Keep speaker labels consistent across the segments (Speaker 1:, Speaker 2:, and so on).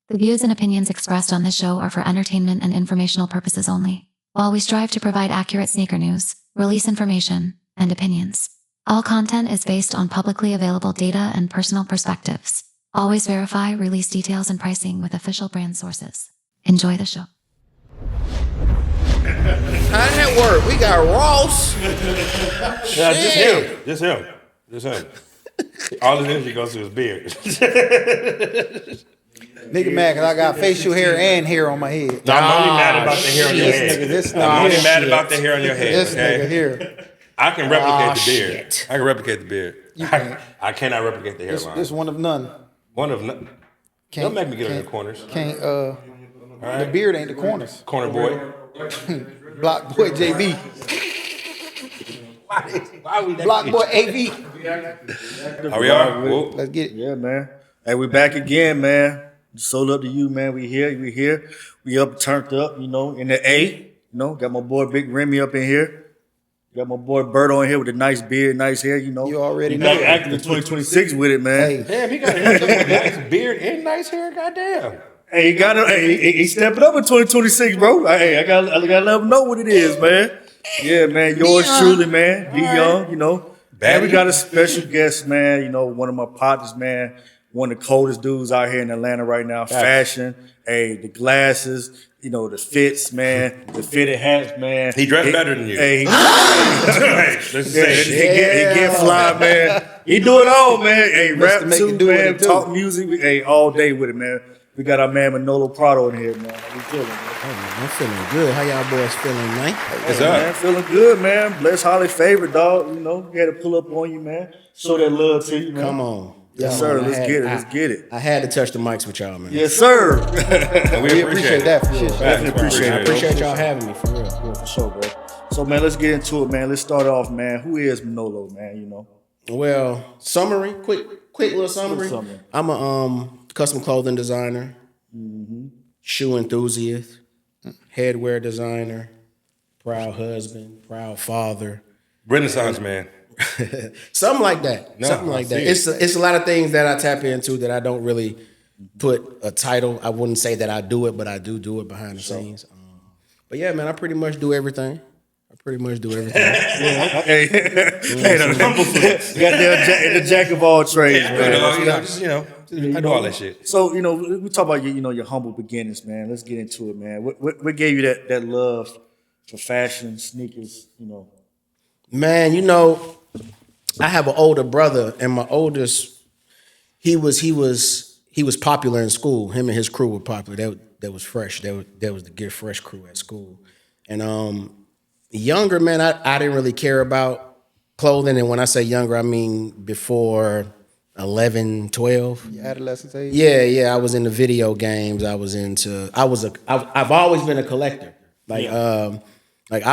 Speaker 1: The views and opinions expressed on this show are for entertainment and informational purposes only. While we strive to provide accurate sneaker news, release information, and opinions, all content is based on publicly available data and personal perspectives. Always verify release details and pricing with official brand sources. Enjoy the show.
Speaker 2: How did that work? We got Ross.
Speaker 3: Yeah, just him. All his energy goes to his beard.
Speaker 4: Nigga mad because I got facial hair and hair on my head.
Speaker 3: No, I'm only mad about the hair on your head. I'm only mad about the hair on your head.
Speaker 4: This nigga here.
Speaker 3: I can replicate the beard. I can replicate the beard. I cannot replicate the hairline.
Speaker 4: This one of none.
Speaker 3: One of none. Don't make me get in the corners.
Speaker 4: Can't. The beard ain't the corners.
Speaker 3: Corner boy.
Speaker 4: Block boy JB.
Speaker 3: Why we
Speaker 4: Block boy AV.
Speaker 3: Are we all?
Speaker 4: Let's get it.
Speaker 5: Yeah, man. Hey, we back again, man. Sold up to you, man. We here. We up, turned up, in the A. Got my boy Big Remy up in here. Got my boy Berto in here with a nice beard, nice hair,
Speaker 4: You already know.
Speaker 5: Back acting in 2026 with it, man.
Speaker 4: Hey.
Speaker 3: Damn, he got a nice beard and nice hair. Goddamn.
Speaker 5: Hey, he got it. Hey, he stepping up in 2026, bro. Hey, I gotta let him know what it is, man. Yeah, man. Yours truly, man. Be young, And we got a special guest, man. One of my partners, man. One of the coldest dudes out here in Atlanta right now. Fashion. Hey, the glasses. The fits, man. The fitted hats, man.
Speaker 3: He dressed better than you.
Speaker 5: Hey, he get fly, man. He do it all, man. Hey, rap too, man. Talk music. Hey, all day with it, man. We got our man Manolo Prado in here, man. How we feeling, man?
Speaker 2: I'm feeling good. How y'all boys feeling, man?
Speaker 3: What's up?
Speaker 5: Man, feeling good, man. Bless Holly favorite, dog. We had to pull up on you, man. Show that love to you, man.
Speaker 2: Come on.
Speaker 5: Yes, sir. Let's get it.
Speaker 2: I had to touch the mics with y'all, man.
Speaker 5: Yes, sir.
Speaker 3: We appreciate
Speaker 4: that for sure.
Speaker 5: Definitely appreciate
Speaker 2: I
Speaker 5: it.
Speaker 2: appreciate y'all having me, for real.
Speaker 5: Yeah, for sure, bro. So, man, let's get into it, man. Let's start off, man. Who is Manolo, man,
Speaker 2: Well, summary, quick little summary. I'm a custom clothing designer, shoe enthusiast, headwear designer, proud husband, proud father.
Speaker 3: Renaissance man.
Speaker 2: Something like that.
Speaker 3: No,
Speaker 2: Something like
Speaker 3: I
Speaker 2: that.
Speaker 3: see
Speaker 2: It's a lot of things that I tap into that I don't really put a title. I wouldn't say that I do it, but I do it behind the scenes. But yeah, man, I pretty much do everything.
Speaker 5: Hey, the humble the jack of all trades, man.
Speaker 3: I do all that shit.
Speaker 5: So, we talk about your humble beginnings, man. Let's get into it, man. What gave you that love for fashion, sneakers,
Speaker 2: Man, I have an older brother, and my oldest, he was popular in school. Him and his crew were popular. That was fresh. That was the Get Fresh crew at school. And younger, man, I didn't really care about clothing. And when I say younger, I mean before 11, 12.
Speaker 4: Your adolescence age?
Speaker 2: Yeah. I was into video games. I've always been a collector. I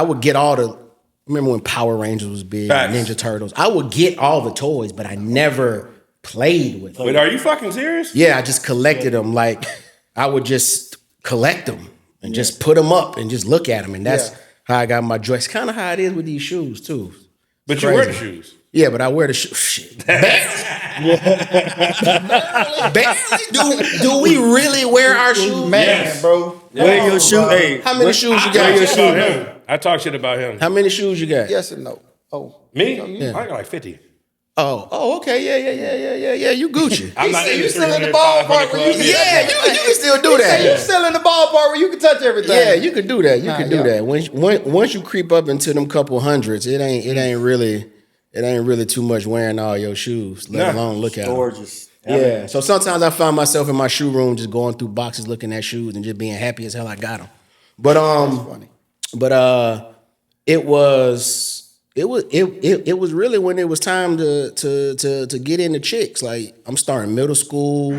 Speaker 2: would get remember when Power Rangers was big, Ninja Turtles? I would get all the toys, but I never played with them.
Speaker 3: Wait, are you fucking serious?
Speaker 2: Yeah, I just collected them. I would just collect them and just put them up and just look at them. And that's how I got my dress. Kind of how it is with these shoes, too.
Speaker 3: But you wear the shoes.
Speaker 2: Yeah, but I wear the shoes. Shit. Barely. Do we really wear our shoes?
Speaker 4: Man, bro.
Speaker 5: Wear your shoe. Hey,
Speaker 2: how many shoes you got?
Speaker 3: I talk shit about him.
Speaker 2: How many shoes you got?
Speaker 4: Yes and no. Oh.
Speaker 3: Me? I got like 50.
Speaker 2: Oh, okay, yeah. You Gucci.
Speaker 3: I'm not
Speaker 4: You still in the ballpark where you
Speaker 2: you can still do that.
Speaker 4: You still in the ballpark where you can touch everything.
Speaker 2: Yeah, you could do that. You could do that. Once you creep up into them couple hundreds, it ain't really too much wearing all your shoes, let alone look at them.
Speaker 5: Gorgeous.
Speaker 2: Yeah. So sometimes I find myself in my shoe room just going through boxes, looking at shoes, and just being happy as hell I got them. But
Speaker 4: funny.
Speaker 2: It was really when it was time to get into chicks. Like, I'm starting middle school.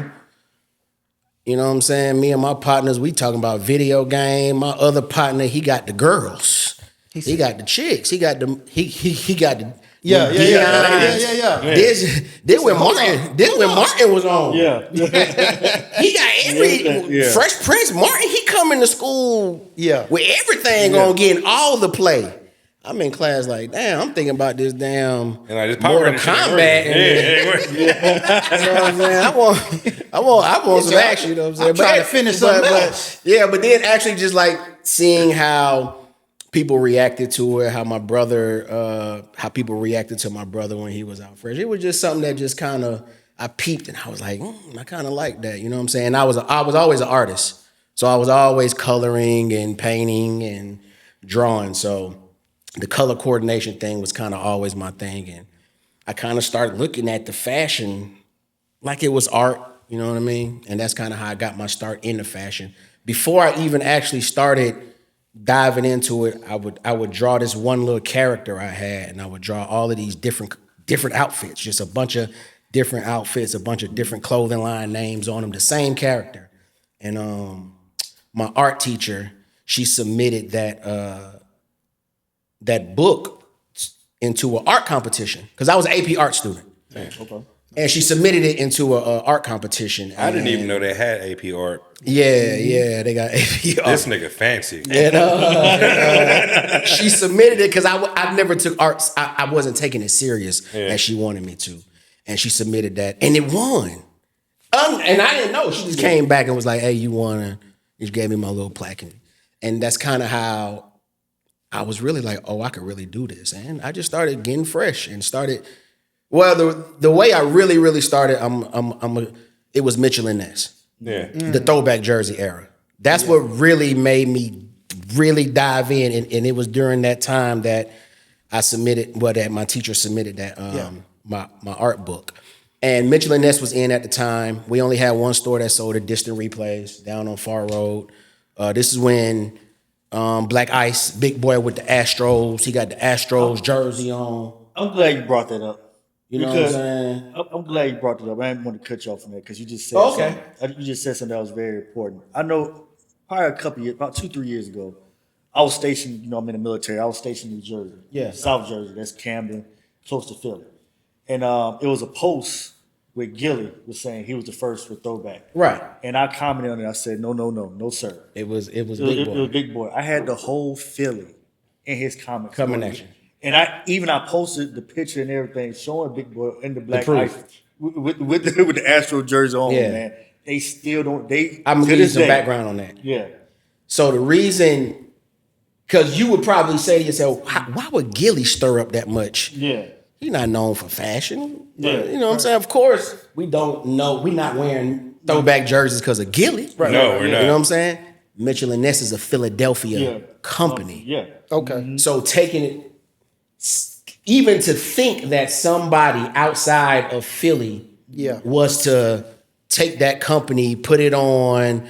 Speaker 2: You know what I'm saying? Me and my partners, we talking about video game. My other partner, he got the girls. He got the chicks. He got the
Speaker 4: Yeah.
Speaker 2: This when Martin was on.
Speaker 5: Yeah.
Speaker 2: He got every Fresh Prince Martin. He coming to school with everything on getting all the play. I'm in class like, damn, I'm thinking about this damn
Speaker 3: And like, this
Speaker 2: Mortal
Speaker 3: Power
Speaker 2: Kombat. You know what I'm saying? I want some action. You know what I'm saying?
Speaker 4: I'm trying to finish something else.
Speaker 2: Yeah, but then actually just like seeing how people reacted to it, how people reacted to my brother when he was out fresh. It was just something that just kind of I peeped and I was like, I kind of like that. You know what I'm saying? I was always an artist, so I was always coloring and painting and drawing. So the color coordination thing was kind of always my thing, and I kind of started looking at the fashion like it was art. You know what I mean? And that's kind of how I got my start into fashion. Before I even actually started diving into it, I would draw this one little character I had, and I would draw all of these different outfits, just a bunch of different outfits, a bunch of different clothing line names on them, the same character. And my art teacher, she submitted that book into an art competition because I was an AP art student.
Speaker 5: Okay.
Speaker 2: And she submitted it into an art competition.
Speaker 3: I didn't even know they had AP art.
Speaker 2: Yeah, they got AP art.
Speaker 3: This nigga fancy.
Speaker 2: And she submitted it because I never took arts. I wasn't taking it serious as she wanted me to. And she submitted that, and it won. And I didn't know. She just came back and was like, "Hey, you won." And she gave me my little plaque. And that's kind of how I was really like, "Oh, I could really do this." And I just started getting fresh and started. Well, the way I really started, it was Mitchell and Ness.
Speaker 3: Yeah.
Speaker 2: The throwback jersey era. That's what really made me really dive in. And it was during that time that I submitted, that my teacher submitted that my art book. And Mitchell and Ness was in at the time. We only had one store that sold it, Distant Replays, down on Far Road. This is when Black Ice, big boy with the Astros, he got the Astros jersey on.
Speaker 5: I'm glad you brought that up.
Speaker 2: You know what I'm saying?
Speaker 5: I'm glad you brought it up. I didn't want to cut you off from that because you just said something. You just said something that was very important. I know probably a couple years, about 2-3 years ago, I was stationed, I'm in the military. I was stationed in New Jersey.
Speaker 2: Yeah.
Speaker 5: South Jersey. That's Camden, close to Philly. And it was a post where Gilly was saying he was the first with throwback.
Speaker 2: Right.
Speaker 5: And I commented on it. I said, no, sir.
Speaker 2: It was
Speaker 5: It
Speaker 2: Big
Speaker 5: was
Speaker 2: Boy.
Speaker 5: Big Boy. I had the whole Philly in his comments.
Speaker 2: Coming at you.
Speaker 5: And I posted the picture and everything showing Big Boy in the Black
Speaker 2: proof.
Speaker 5: Ice with the Astro jersey on,
Speaker 2: Yeah.
Speaker 5: man. They still don't.
Speaker 2: I'm gonna give you some background on that.
Speaker 5: Yeah.
Speaker 2: So the reason, because you would probably say to yourself, why would Gilly stir up that much?
Speaker 5: Yeah.
Speaker 2: He's not known for fashion.
Speaker 5: Yeah.
Speaker 2: You know what I'm saying? Of course, we don't know. We're not wearing throwback jerseys because of Gilly.
Speaker 3: Right. No, we're not.
Speaker 2: You know what I'm saying? Mitchell and Ness is a Philadelphia company.
Speaker 5: Yeah.
Speaker 4: Okay.
Speaker 2: So taking it, even to think that somebody outside of Philly was to take that company, put it on,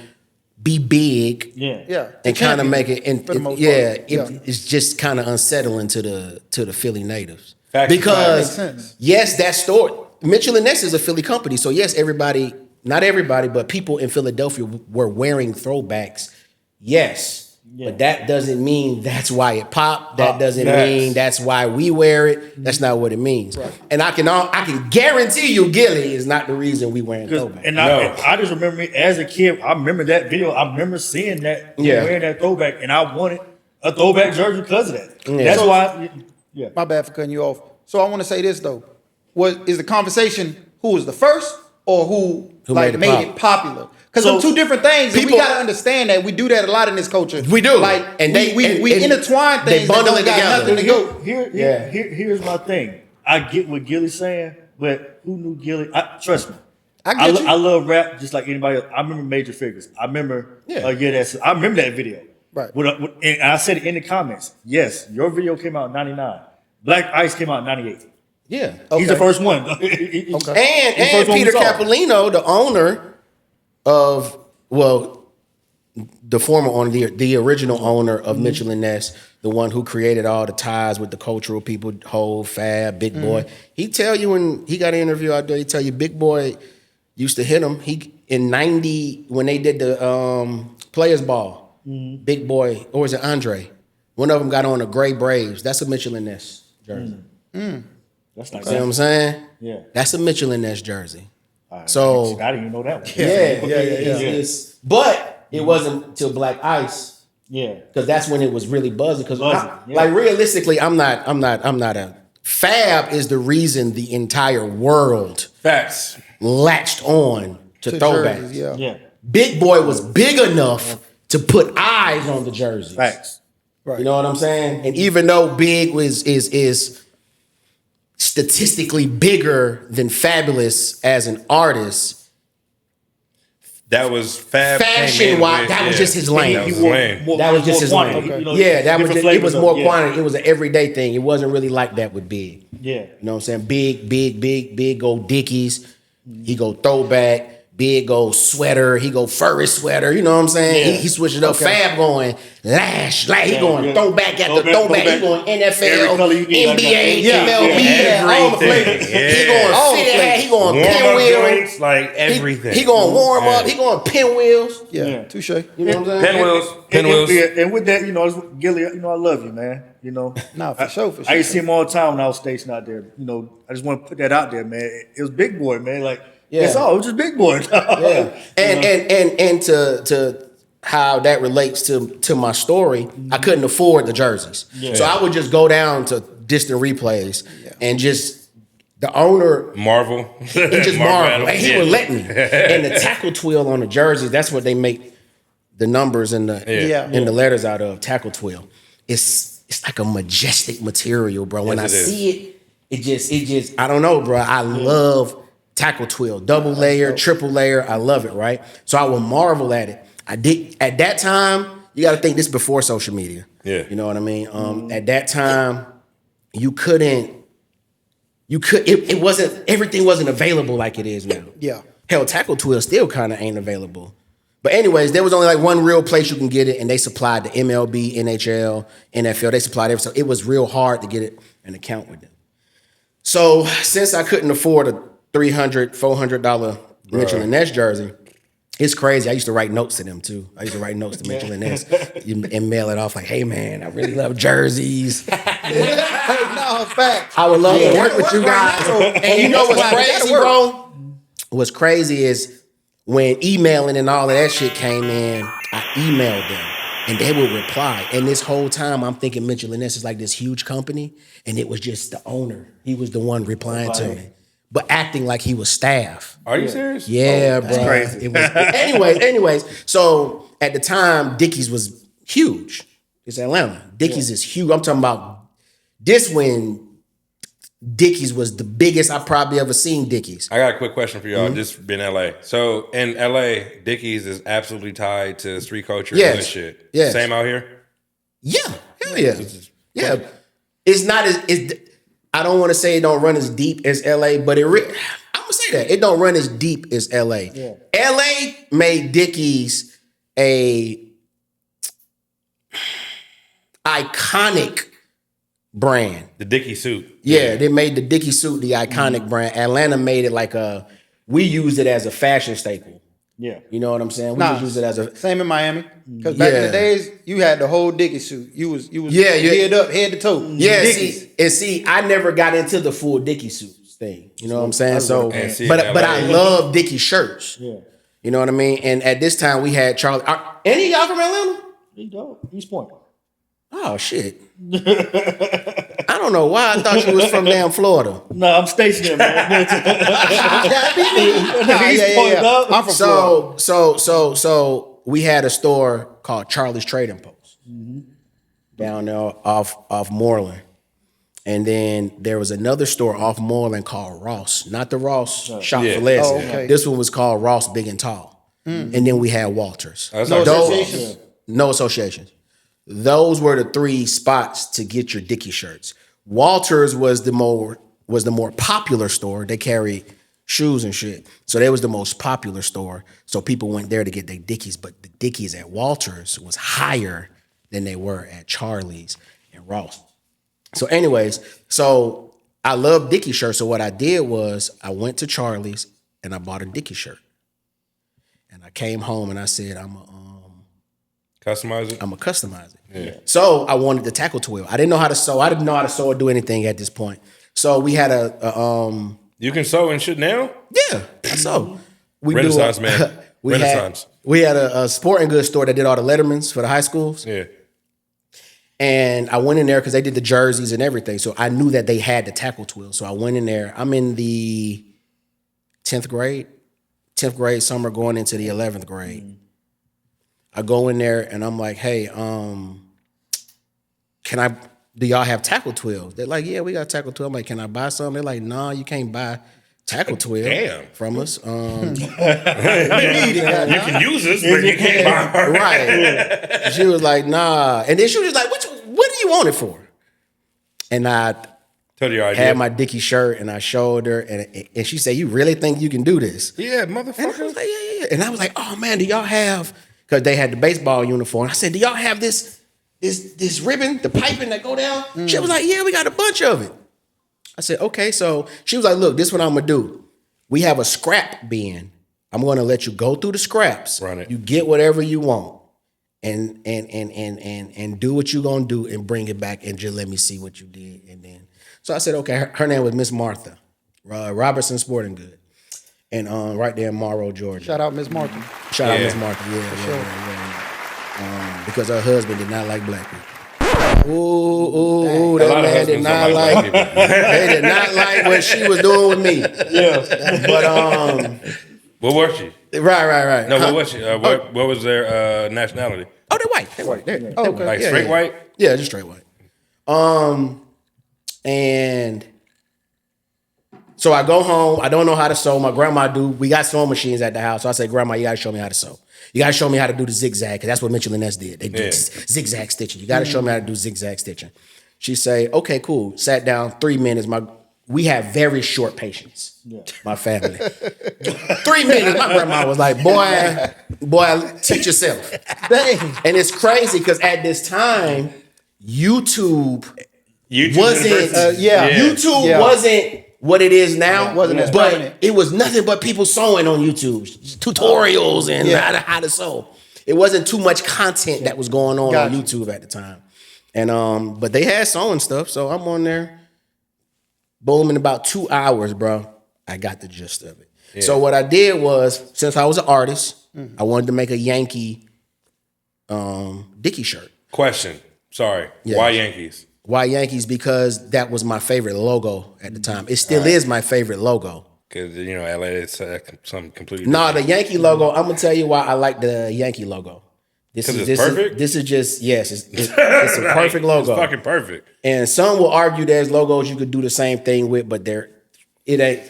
Speaker 2: be big,
Speaker 5: Yeah.
Speaker 2: and kind of make it,
Speaker 4: for the most part.
Speaker 2: it's just kind of unsettling to the Philly natives.
Speaker 3: Facts.
Speaker 2: Because
Speaker 4: Makes sense.
Speaker 2: yes, that store, Mitchell and Ness is a Philly company, so yes, everybody, not everybody, but people in Philadelphia were wearing throwbacks. Yes. But that doesn't mean that's why it popped. That doesn't mean that's why we wear it. That's not what it means. Right. And I can guarantee you, Gilly is not the reason we wearing throwback.
Speaker 5: And I just remember as a kid, I remember that video. I remember seeing that, wearing that throwback, and I wanted a throwback jersey because of that.
Speaker 2: Yeah.
Speaker 5: That's why. Yeah.
Speaker 4: My bad for cutting you off. So I want to say this though: is the conversation who was the first or who
Speaker 2: made
Speaker 4: it popular? Because
Speaker 5: So,
Speaker 4: they're two different things. And we
Speaker 2: people-
Speaker 4: gotta understand that we do that a lot in this culture.
Speaker 2: We do.
Speaker 4: Like,
Speaker 2: And
Speaker 4: we
Speaker 2: and
Speaker 4: intertwine
Speaker 2: they
Speaker 4: things.
Speaker 2: bundle
Speaker 4: that
Speaker 2: it
Speaker 4: don't got
Speaker 2: together.
Speaker 4: nothing to go.
Speaker 5: Here's my thing. I get what Gilly's saying, but who knew Gilly? Trust me.
Speaker 4: I get you.
Speaker 5: I love rap just like anybody else. I remember Major Figures. I remember I remember that video.
Speaker 4: Right.
Speaker 5: And I said it in the comments. Yes, your video came out in 99. Black Ice came out in 98.
Speaker 2: Yeah.
Speaker 5: He's the first one.
Speaker 2: And
Speaker 5: He's the first one we
Speaker 2: Peter
Speaker 5: saw.
Speaker 2: Capolino, the owner of, the former owner, the original owner of Mitchell and Ness, the one who created all the ties with the cultural people, Hov, Fab, Big Boy. He tell you when he got an interview out there, he tell you Big Boy used to hit him. He in 90 when they did the Players Ball, Big Boy, or was it Andre? One of them got on the gray Braves. That's a Mitchell and Ness jersey.
Speaker 5: That's like
Speaker 2: See what I'm saying?
Speaker 5: Yeah.
Speaker 2: That's a Mitchell and Ness jersey.
Speaker 5: So I didn't even know that one.
Speaker 2: Yeah. But it wasn't until Black Ice
Speaker 5: Yeah.
Speaker 2: Because that's when it was really buzzing. Because
Speaker 5: Yeah.
Speaker 2: like realistically, I'm not a Fab is the reason the entire world
Speaker 3: Facts.
Speaker 2: latched on to throwbacks.
Speaker 4: jerseys, yeah.
Speaker 5: Yeah.
Speaker 2: Big Boy was big enough to put eyes on the jerseys.
Speaker 5: Facts.
Speaker 2: You know what I'm saying? And even though Big is statistically bigger than Fabulous as an artist,
Speaker 3: That was Fab.
Speaker 2: fashion wise, that was just his lane.
Speaker 3: That was his lane.
Speaker 2: That was just his lane.
Speaker 5: quantity, you know,
Speaker 2: Yeah, that was
Speaker 5: different
Speaker 2: just, it was
Speaker 5: flavors
Speaker 2: more
Speaker 5: of-
Speaker 2: quantity. It was an everyday thing. It wasn't really like that with Big.
Speaker 5: Yeah.
Speaker 2: You know what I'm saying? Big go Dickies. He go throwback. Big go sweater. He go furry sweater. You know what I'm saying?
Speaker 5: Yeah.
Speaker 2: He switched it up. Fab going lash. Like he going throwback after throwback. He going
Speaker 5: Every
Speaker 2: NFL,
Speaker 5: color you need, like
Speaker 2: NBA,
Speaker 5: that.
Speaker 2: MLB, all the
Speaker 3: Everything.
Speaker 2: flavors.
Speaker 3: Yeah.
Speaker 2: He going fitted hat. He going
Speaker 3: Warm up
Speaker 2: pinwheel.
Speaker 3: joints, like everything.
Speaker 2: He going warm up. He going pinwheels.
Speaker 4: Yeah, touche.
Speaker 2: You know what I'm saying?
Speaker 3: Pinwheels.
Speaker 5: And with that, Gilly, I love you, man.
Speaker 4: Nah, for sure.
Speaker 5: I used to see him all the time when I was stationed out there. I just want to put that out there, man. It was Big Boy, man. Like, that's all. It was just Big Boy.
Speaker 2: Yeah, and to how that relates to my story, I couldn't afford the jerseys, so I would just go down to distant replays and just the owner
Speaker 3: Marvel.
Speaker 2: he just marveled. Like, he would let me. And the tackle twill on the jerseys, that's what they make the numbers and the letters out of. Tackle twill. It's like a majestic material, bro. When
Speaker 3: Yes,
Speaker 2: I
Speaker 3: it is.
Speaker 2: see it just I don't know, bro. I love tackle twill, double layer, triple layer. I love it, right? So I will marvel at it. I did at that time. You got to think this before social media.
Speaker 3: Yeah.
Speaker 2: You know what I mean? At that time, it wasn't, everything wasn't available like it is now.
Speaker 4: Yeah.
Speaker 2: Hell, tackle twill still kind of ain't available. But anyways, there was only like one real place you can get it, and they supplied the MLB, NHL, NFL. They supplied everything. So it was real hard to get an account with them. So since I couldn't afford a $300, $400 Mitchell and Ness jersey, it's crazy. I used to write notes to them too. I used to write notes to Mitchell and Ness and mail it off like, "Hey man, I really love jerseys.
Speaker 4: No, fact.
Speaker 2: I would love to work with you guys." And you know what's crazy, bro? What's crazy is when emailing and all of that shit came in, I emailed them and they would reply. And this whole time I'm thinking Mitchell and Ness is like this huge company, and it was just the owner. He was the one replying to me, but acting like he was staff.
Speaker 3: Are you serious?
Speaker 2: Yeah, bro.
Speaker 5: crazy.
Speaker 2: It was, anyways. So at the time, Dickies was huge. It's Atlanta. Dickies is huge. I'm talking about this when Dickies was the biggest I probably ever seen Dickies.
Speaker 3: I got a quick question for y'all. Just been in LA. So in LA, Dickies is absolutely tied to street culture and
Speaker 2: Yes.
Speaker 3: shit.
Speaker 2: Yes.
Speaker 3: Same out here?
Speaker 2: Yeah, hell yeah. Yeah. It's not as I don't want to say it don't run as deep as LA, but I'm gonna say that. It don't run as deep as LA.
Speaker 5: Yeah.
Speaker 2: LA made Dickies a iconic brand.
Speaker 3: The Dickie suit.
Speaker 2: Yeah, they made the Dickie suit the iconic brand. Atlanta made it like we used it as a fashion staple.
Speaker 5: Yeah.
Speaker 2: You know what I'm saying? We
Speaker 4: Nah,
Speaker 2: just used it as a
Speaker 4: same in Miami. Because back in
Speaker 2: Yeah.
Speaker 4: the days, you had the whole Dickie suit. You was
Speaker 2: Yeah.
Speaker 4: geared up head to toe.
Speaker 2: Yeah,
Speaker 4: Dickies.
Speaker 2: see, I never got into the full Dickie suits thing. You know what I'm saying? So,
Speaker 3: And see,
Speaker 2: but
Speaker 3: in
Speaker 2: I
Speaker 3: LA.
Speaker 2: love Dickie shirts.
Speaker 5: Yeah.
Speaker 2: You know what I mean? And at this time, we had Charlie. Any of y'all from Atlanta?
Speaker 5: There you go. East Point.
Speaker 2: Oh shit! I don't know why I thought you was from damn Florida.
Speaker 5: No, I'm stationed there, man.
Speaker 4: Gotta be me. Nah,
Speaker 5: East Point,
Speaker 4: yeah.
Speaker 5: dog.
Speaker 4: I'm from Florida.
Speaker 2: So we had a store called Charlie's Trading Post down there off Moreland. And then there was another store off Moreland called Ross. Not the Ross Shop
Speaker 3: Yeah.
Speaker 2: for Less.
Speaker 4: Oh, okay.
Speaker 2: This one was called Ross Big and Tall. And then we had Walters.
Speaker 3: That's
Speaker 4: No
Speaker 3: our
Speaker 4: associations.
Speaker 2: No associations. Those were the three spots to get your Dickie shirts. Walters was the more popular store. They carried shoes and shit. So they was the most popular store. So people went there to get their Dickies, but the Dickies at Walters was higher than they were at Charlie's and Ross. So anyways, so I love Dickie shirts. So what I did was I went to Charlie's and I bought a Dickie shirt. And I came home and I said, I'm
Speaker 3: Customize it.
Speaker 2: gonna customize it. Yeah. So I wanted the tackle twill. I didn't know how to sew. I didn't know how to sew or do anything at this point. So we had a
Speaker 3: You can sew and shit now?
Speaker 2: yeah. So we
Speaker 3: Renaissance man. Renaissance.
Speaker 2: We had a sporting goods store that did all the Lettermans for the high schools.
Speaker 3: Yeah.
Speaker 2: And I went in there because they did the jerseys and everything. So I knew that they had the tackle twill. So I went in there. I'm in the 10th grade summer going into the 11th grade. I go in there and I'm like, hey, do y'all have tackle twills? They're like, yeah, we got tackle twill. I'm like, can I buy some? They're like, nah, you can't buy tackle twill from us.
Speaker 3: You can use this, but you can't buy.
Speaker 2: Right. She was like, nah. And then she was like, what do you want it for? And I had my Dickie shirt and I showed her and she said, you really think you can do this?
Speaker 3: Yeah, motherfucker.
Speaker 2: And I was like, yeah. And I was like, oh man, do y'all have, because they had the baseball uniform. I said, do y'all have this ribbon, the piping that go down? She was like, yeah, we got a bunch of it. I said, okay. So she was like, look, this is what I'm gonna do. We have a scrap bin. I'm gonna let you go through the scraps.
Speaker 3: Run it.
Speaker 2: You get whatever you want. And do what you're gonna do and bring it back and just let me see what you did. And then so I said, okay, her name was Miss Martha, Robertson Sporting Good. And right there in Morrow, Georgia.
Speaker 4: Shout out Miss Martha.
Speaker 2: Shout out Miss Martha, yeah. Because her husband did not like black people. Ooh, that man did not like people. They did not like what she was doing with me. Yeah. But
Speaker 3: what was she?
Speaker 2: Right.
Speaker 3: No, what was she? What was their nationality?
Speaker 2: Oh, they're white. They're white. They're white.
Speaker 3: Like straight white?
Speaker 2: Yeah, just straight white. And so I go home. I don't know how to sew. My grandma do. We got sewing machines at the house. So I say, Grandma, you got to show me how to sew. You got to show me how to do the zigzag, because that's what Mitchell and Ness did. They did zigzag stitching. You got to show me how to do zigzag stitching. She say, okay, cool. Sat down 3 minutes. We have very short patience, my family. 3 minutes. My grandma was like, boy, teach yourself. Dang. And it's crazy because at this time, YouTube wasn't wasn't what it is now.
Speaker 4: Wasn't as
Speaker 2: but
Speaker 4: prominent.
Speaker 2: it was nothing but people sewing on YouTube, tutorials and how to sew. It wasn't too much content that was going on YouTube at the time. And but they had sewing stuff, so I'm on there. Boom, in about 2 hours, bro, I got the gist of it. Yeah. So what I did was, since I was an artist, I wanted to make a Yankee Dickie shirt.
Speaker 3: Question. Sorry. Yeah. Why Yankees?
Speaker 2: Why Yankees? Because that was my favorite logo at the time. It still is my favorite logo.
Speaker 3: Because, LA is something completely
Speaker 2: different. The Yankee logo, I'm going to tell you why I like the Yankee logo.
Speaker 3: This is perfect?
Speaker 2: This is just, it's a perfect logo.
Speaker 3: It's fucking perfect.
Speaker 2: And some will argue there's logos you could do the same thing with, but it ain't.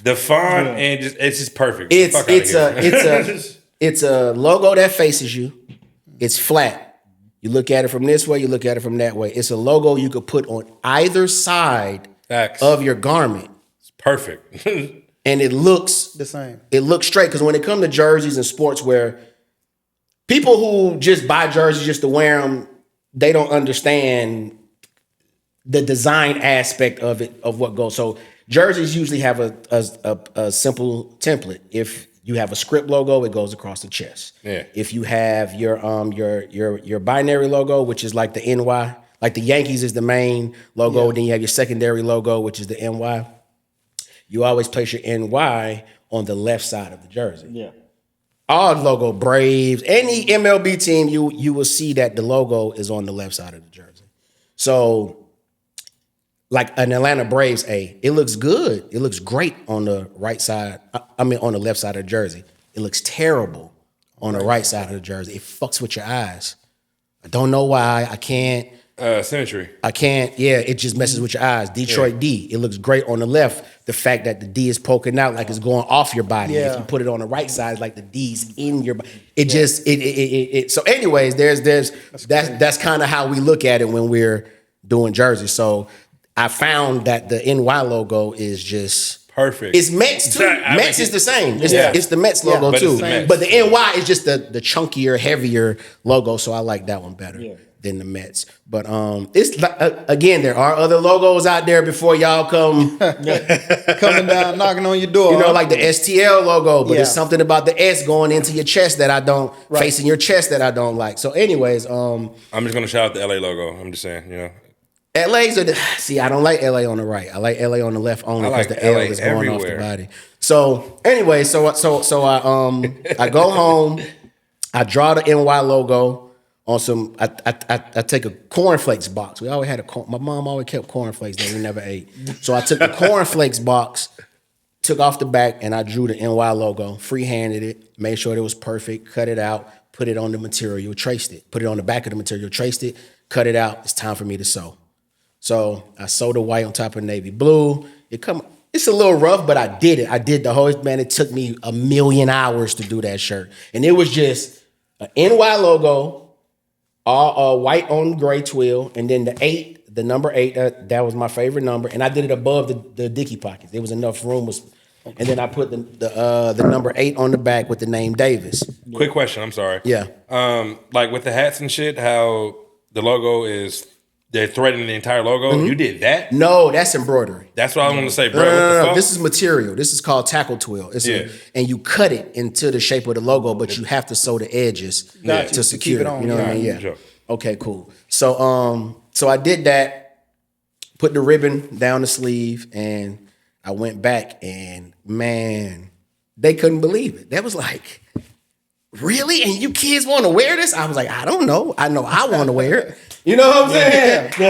Speaker 3: The font and it's just perfect.
Speaker 2: It's a logo that faces you. It's flat. You look at it from this way, you look at it from that way. It's a logo you could put on either side of your garment.
Speaker 3: It's perfect.
Speaker 2: And it looks
Speaker 4: the same.
Speaker 2: It looks straight. Because when it comes to jerseys and sportswear, people who just buy jerseys just to wear them, they don't understand the design aspect of it, of what goes. So jerseys usually have a simple template. If you have a script logo, it goes across the chest.
Speaker 3: Yeah.
Speaker 2: If you have your binary logo, which is like the NY, like the Yankees is the main logo, then you have your secondary logo, which is the NY. You always place your NY on the left side of the jersey.
Speaker 5: Yeah.
Speaker 2: All logo, Braves, any MLB team, you will see that the logo is on the left side of the jersey. So, like an Atlanta Braves it looks good. It looks great on the right side. On the left side of the jersey. It looks terrible on the right side of the jersey. It fucks with your eyes. I don't know why. I can't.
Speaker 3: Symmetry.
Speaker 2: I can't. Yeah, it just messes with your eyes. Detroit D. It looks great on the left. The fact that the D is poking out like it's going off your body.
Speaker 4: Yeah.
Speaker 2: If you put it on the right side, it's like the D's in your body. It just it. So, anyways, that's kind of how we look at it when we're doing jerseys. So I found that the NY logo is just
Speaker 3: perfect.
Speaker 2: It's Mets too. Mets is the same. It's the Mets logo too. But the NY is just the chunkier, heavier logo. So I like that one better than the Mets. But it's again, there are other logos out there before y'all come
Speaker 4: coming down, knocking on your door.
Speaker 2: Like the STL logo, but there's something about the S going into your chest that I don't facing your chest that I don't like. So, anyways,
Speaker 3: I'm just gonna shout out the LA logo. I'm just saying,
Speaker 2: LA's see, I don't like LA on the right. I like LA on the left only because
Speaker 3: like
Speaker 2: the L
Speaker 3: LA
Speaker 2: is going off the
Speaker 3: everywhere.
Speaker 2: body. So anyway, so I go home, I draw the NY logo on some. I take a cornflakes box. We always had my mom always kept cornflakes that we never ate. So I took the cornflakes box, took off the back, and I drew the NY logo, freehanded it, made sure it was perfect, cut it out, put it on the material, traced it, put it on the back of the material, traced it, cut it out. It's time for me to sew. So I sewed the white on top of navy blue. It's a little rough, but I did it. I did the whole, man, it took me 1,000,000 hours to do that shirt. And it was just an NY logo, all white on gray twill, and then the number 8, that was my favorite number. And I did it above the dicky pockets. There was enough room. And then I put the number 8 on the back with the name Davis.
Speaker 3: Quick question, I'm sorry.
Speaker 2: Yeah.
Speaker 3: Like with the hats and shit, how the logo is, they're threading the entire logo. You did that?
Speaker 2: No, that's embroidery.
Speaker 3: That's what I want to say, bro.
Speaker 2: No,
Speaker 3: What the fuck?
Speaker 2: This is material. This is called tackle twill. And you cut it into the shape of the logo, but you have to sew the edges to secure
Speaker 4: keep it on.
Speaker 2: You know what I mean? Yeah.
Speaker 3: Sure.
Speaker 2: Okay, cool. So I did that, put the ribbon down the sleeve, and I went back, and man, they couldn't believe it. That was like, really? And you kids want to wear this? I was like, I don't know. I know I want to wear it. You know what I'm saying?
Speaker 3: I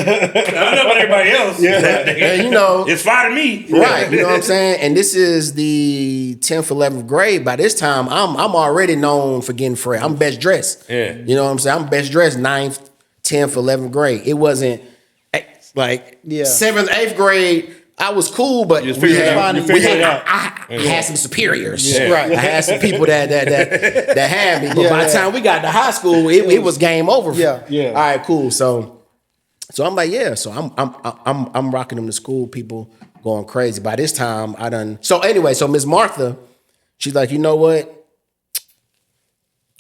Speaker 3: don't know about everybody else.
Speaker 2: And you know,
Speaker 3: It's fine to me.
Speaker 2: right? You know what I'm saying? And this is the 10th, 11th grade. By this time, I'm already known for getting fresh. I'm best dressed.
Speaker 3: Yeah.
Speaker 2: You know what I'm saying? I'm best dressed 9th, 10th, 11th grade. It wasn't like 7th, 8th grade. I was cool, but
Speaker 3: You figured it out.
Speaker 2: I had some superiors.
Speaker 3: Yeah.
Speaker 2: Right. I had some people that had me. But by the time we got to high school, it was game over.
Speaker 4: Yeah.
Speaker 2: All right, cool. So I'm like, yeah. So I'm rocking them to school. People going crazy. By this time, I done. So anyway, so Miss Martha, she's like, you know what?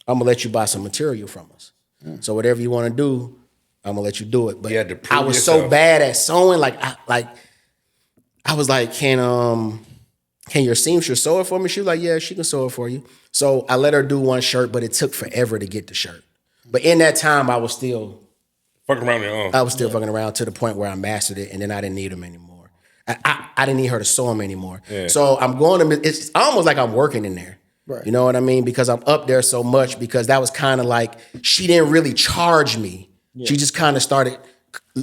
Speaker 2: I'm gonna let you buy some material from us. So whatever you want to do, I'm gonna let you do it. But
Speaker 3: You had to prove
Speaker 2: I was
Speaker 3: yourself.
Speaker 2: so bad at sewing, I was like, can your seamstress sew it for me? She was like, yeah, she can sew it for you. So I let her do one shirt, but it took forever to get the shirt. But in that time, I was still
Speaker 3: Fucking around your own.
Speaker 2: fucking around to the point where I mastered it, and then I didn't need them anymore. I didn't need her to sew them anymore.
Speaker 3: Yeah.
Speaker 2: So I'm going to, it's almost like I'm working in there.
Speaker 4: Right.
Speaker 2: You know what I mean? Because I'm up there so much, because that was kind of like, she didn't really charge me. She just kind of started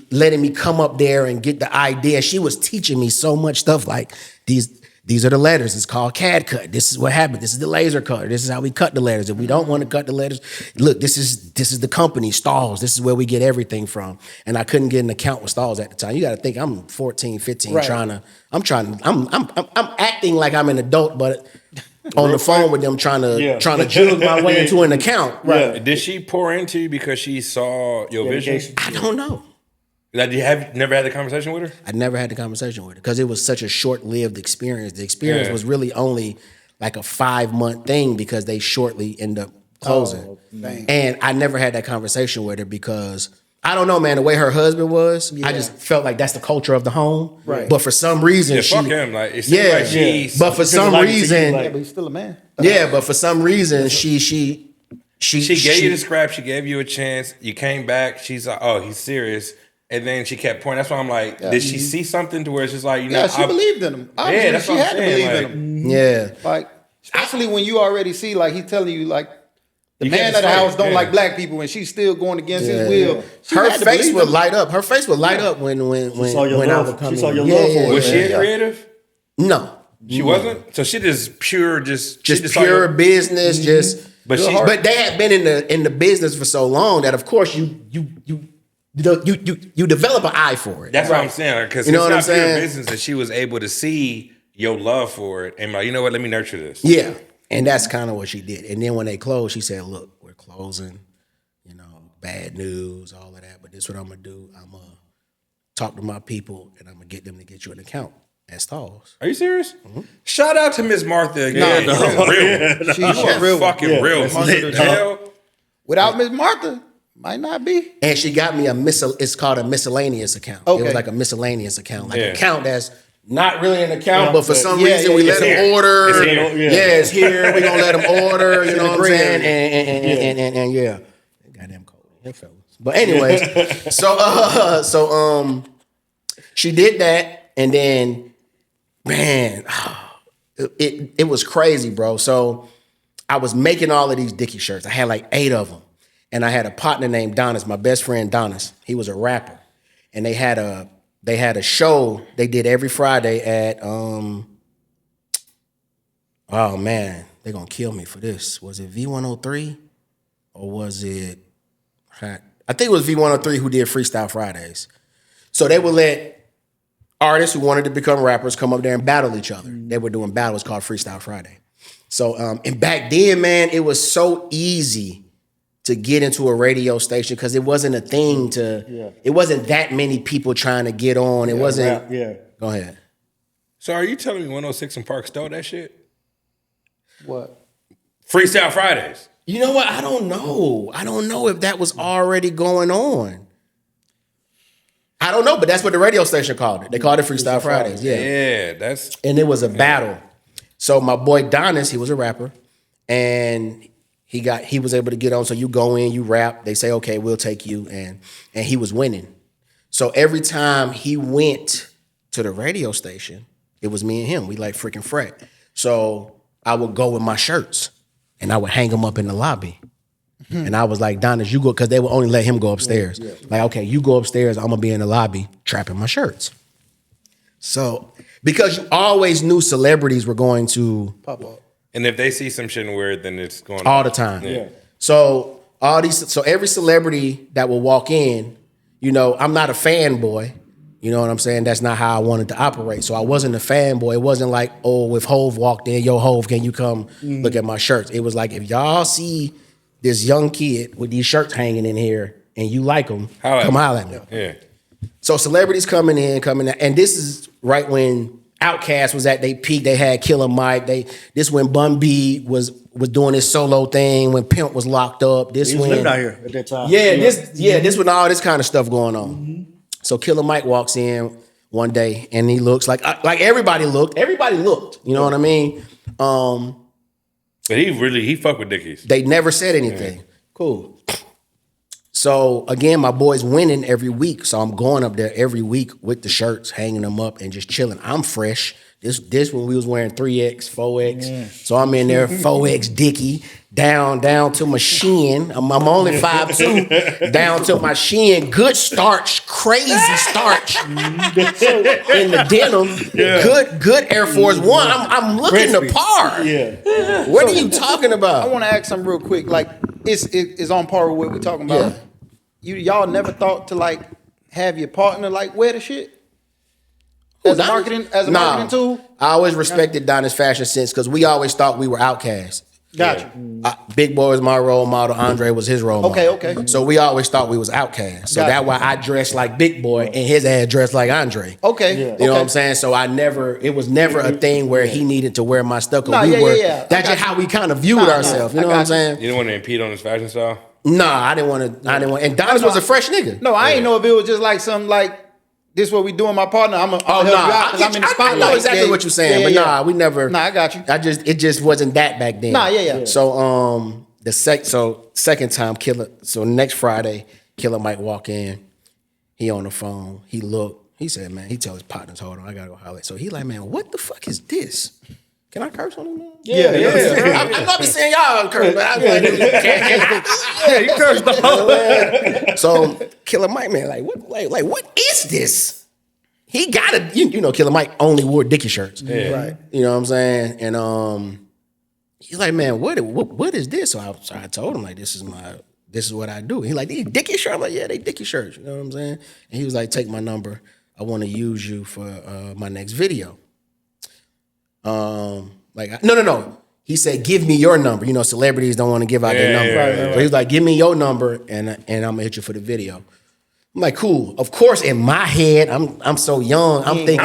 Speaker 2: letting me come up there and get the idea. She was teaching me so much stuff, like these are the letters. It's called CAD cut. This is what happened. This is the laser cutter. This is how we cut the letters. If we don't want to cut the letters, look, this is the company, Stalls. This is where we get everything from. And I couldn't get an account with Stalls at the time. You got to think, I'm 14, 15,
Speaker 4: Right.
Speaker 2: I'm acting like I'm an adult, but on the phone with them trying to jug my way into an account.
Speaker 5: Right.
Speaker 3: Did she pour into you because she saw your vision?
Speaker 2: I don't know.
Speaker 3: Like, you have never had the conversation with her?
Speaker 2: I never had the conversation with her because it was such a short-lived experience. The experience was really only like a 5-month thing because they shortly end up closing. And I never had that conversation with her because, I don't know, man, the way her husband was, I just felt like that's the culture of the home.
Speaker 4: Right.
Speaker 2: But for some reason,
Speaker 3: Yeah, fuck him. Like, it seemed like she's...
Speaker 2: But for some
Speaker 5: like it to you,
Speaker 2: reason,
Speaker 5: like-
Speaker 4: Yeah, but he's still a man.
Speaker 2: but for some reason, she
Speaker 3: gave you the scrap. She gave you a chance. You came back. She's like, oh, he's serious. And then she kept pointing. That's why I'm like, did she see something to where it's just like, you know,
Speaker 4: Yeah, she believed in him. Obviously,
Speaker 3: that's
Speaker 4: she
Speaker 3: what I'm
Speaker 4: had to
Speaker 3: saying,
Speaker 4: believe
Speaker 3: like-
Speaker 4: in him.
Speaker 2: Yeah.
Speaker 4: Like, especially when you already see, like, he telling you, like, the
Speaker 3: You
Speaker 4: man
Speaker 3: can't
Speaker 4: of the
Speaker 3: say it,
Speaker 4: house don't
Speaker 3: yeah.
Speaker 4: like black people, and she's still going against his will. She
Speaker 2: Her
Speaker 4: had to
Speaker 2: face
Speaker 4: believe
Speaker 2: would
Speaker 4: him.
Speaker 2: light up. Her face would light up when
Speaker 5: saw your
Speaker 2: I
Speaker 5: love-
Speaker 2: would come
Speaker 5: she saw
Speaker 2: in.
Speaker 5: your love for it.
Speaker 3: was she
Speaker 4: Yeah.
Speaker 3: a creative?
Speaker 2: No.
Speaker 3: She wasn't? So she just pure, she
Speaker 2: Just
Speaker 3: saw
Speaker 2: pure
Speaker 3: your-
Speaker 2: business, just
Speaker 3: But she-
Speaker 2: but they had been in the business for so long that of course you develop an eye for it.
Speaker 3: That's what I'm saying. Because
Speaker 2: You know
Speaker 3: it's
Speaker 2: what I'm
Speaker 3: not pure
Speaker 2: saying?
Speaker 3: business that she was able to see your love for it and like, you know what, let me nurture this.
Speaker 2: Yeah. And that's kind of what she did. And then when they closed, she said, look, we're closing, you know, bad news, all of that. But this is what I'm going to do. I'm going to talk to my people and I'm going to get them to get you an account at Stalls.
Speaker 3: Are you serious? Shout out to Miss Martha again.
Speaker 4: No.
Speaker 3: You're real.
Speaker 4: She's
Speaker 3: You
Speaker 4: a
Speaker 3: are
Speaker 4: real one.
Speaker 3: fucking real.
Speaker 4: Martha the
Speaker 3: Hell,
Speaker 4: Without Miss Martha, might not be.
Speaker 2: And she got me it's called a miscellaneous account. It was
Speaker 4: Okay.
Speaker 2: like a miscellaneous account, like
Speaker 3: Yeah.
Speaker 2: an account that's not really an account, but for some
Speaker 4: yeah,
Speaker 2: reason
Speaker 4: yeah,
Speaker 2: we
Speaker 4: yeah.
Speaker 2: let
Speaker 3: It's
Speaker 2: them
Speaker 3: here.
Speaker 2: order.
Speaker 3: It's here.
Speaker 2: Yeah, it's here. We're gonna let them order. You know what I'm
Speaker 4: gray
Speaker 2: saying?
Speaker 4: area.
Speaker 2: And yeah, goddamn cold here, fellas. But anyways, so She did that, and then, man, it was crazy, bro. So I was making all of these Dickie shirts. I had like 8 of them. And I had a partner named Donis, my best friend Donis. He was a rapper. And they had a show they did every Friday at oh man, they're gonna kill me for this. Was it V103? Or was it I think it was V103 who did Freestyle Fridays. So they would let artists who wanted to become rappers come up there and battle each other. They were doing battles called Freestyle Friday. So and back then, man, it was so easy to get into a radio station because it wasn't a thing it wasn't that many people trying to get on. It wasn't. Go ahead.
Speaker 3: So are you telling me 106 and Park stole that shit?
Speaker 4: What?
Speaker 3: Freestyle Fridays.
Speaker 2: You know what? I don't know. I don't know if that was already going on. I don't know, but that's what the radio station called it. They called it Freestyle Fridays.
Speaker 3: Yeah, that's.
Speaker 2: And it was a battle. So my boy Donis, he was a rapper, and he was able to get on. So you go in, you rap. They say, okay, we'll take you, and he was winning. So every time he went to the radio station, it was me and him. We like freaking fret. So I would go with my shirts, and I would hang them up in the lobby. And I was like, Donis, you go, because they would only let him go upstairs. Like, okay, you go upstairs, I'm gonna be in the lobby trapping my shirts. So, because you always knew celebrities were going to
Speaker 4: Pop up.
Speaker 3: And if they see some shit weird, then it's going
Speaker 2: all the time.
Speaker 3: Yeah.
Speaker 2: So every celebrity that will walk in, you know, I'm not a fanboy. You know what I'm saying? That's not how I wanted to operate. So I wasn't a fanboy. It wasn't like, oh, if Hove walked in, yo, Hove, can you come look at my shirts? It was like, if y'all see this young kid with these shirts hanging in here and you like them, come holler at me.
Speaker 3: Yeah.
Speaker 2: So celebrities coming in, and this is right when Outkast was at their peak. They had Killer Mike. This when Bun B was doing his solo thing, when Pimp was locked up. This
Speaker 5: He was
Speaker 2: when
Speaker 5: living out here at that time.
Speaker 2: this when all this kind of stuff going on. Mm-hmm. So Killer Mike walks in one day and he looks like everybody looked. Everybody looked. You know what I mean?
Speaker 3: But he fucked with Dickies.
Speaker 2: They never said anything. Yeah. Cool. So again, my boy's winning every week. So I'm going up there every week with the shirts, hanging them up and just chilling. I'm fresh. This when we was wearing 3X, 4X. Yeah. So I'm in there, 4X Dickie, down to my shin. I'm only 5'2", down to my shin. Good starch, crazy starch in the denim. Yeah. Good Air Force One. I'm looking the par. Yeah. What are you talking about?
Speaker 4: I want to ask something real quick. Like it's on par with what we're talking about. Yeah. Y'all never thought to like have your partner like wear the shit? As a marketing tool?
Speaker 2: I always respected Donna's fashion sense because we always thought we were outcasts.
Speaker 4: Gotcha.
Speaker 2: Big Boy was my role model. Andre was his role model.
Speaker 4: Okay.
Speaker 2: So we always thought we was outcasts. So that's why I dressed like Big Boy and his ass dressed like Andre.
Speaker 4: Okay.
Speaker 2: Yeah. You know what I'm saying? So it was never a thing where he needed to wear my stuff. That's just how we kind of viewed ourselves. You know what I'm saying?
Speaker 3: You didn't want to impede on his fashion style?
Speaker 2: Nah, I didn't want to. And Donna's was a fresh nigga.
Speaker 4: No, I ain't know if it was just like something like, this what we doing, my partner. I'm help you out because I'm in the spotlight.
Speaker 2: I know exactly what you're saying, but nah, we never.
Speaker 4: Nah, I got you.
Speaker 2: It just wasn't that back then.
Speaker 4: Nah, yeah.
Speaker 2: So second time, next Friday, Killer Mike walk in. He on the phone. He looked. He said, man, he tell his partners, hold on, I gotta go holler. So he like, man, what the fuck is this? Can I curse on him, man?
Speaker 5: Yeah.
Speaker 2: I love to seeing y'all curse, but I was like,
Speaker 5: yeah, you cursed the whole.
Speaker 2: So Killer Mike, man, what is this? He gotta, you know, Killer Mike only wore Dickie shirts.
Speaker 4: Yeah. Right.
Speaker 2: You know what I'm saying? And he's like, man, what is this? So I told him, like, this is what I do. He like, these Dickie shirts? I'm like, yeah, they Dickie shirts. You know what I'm saying? And he was like, take my number. I want to use you for my next video. No. He said, give me your number. You know, celebrities don't want to give out their number. Right. So he was like, give me your number and I'm gonna hit you for the video. I'm like, cool. Of course, in my head, I'm so young. I'm thinking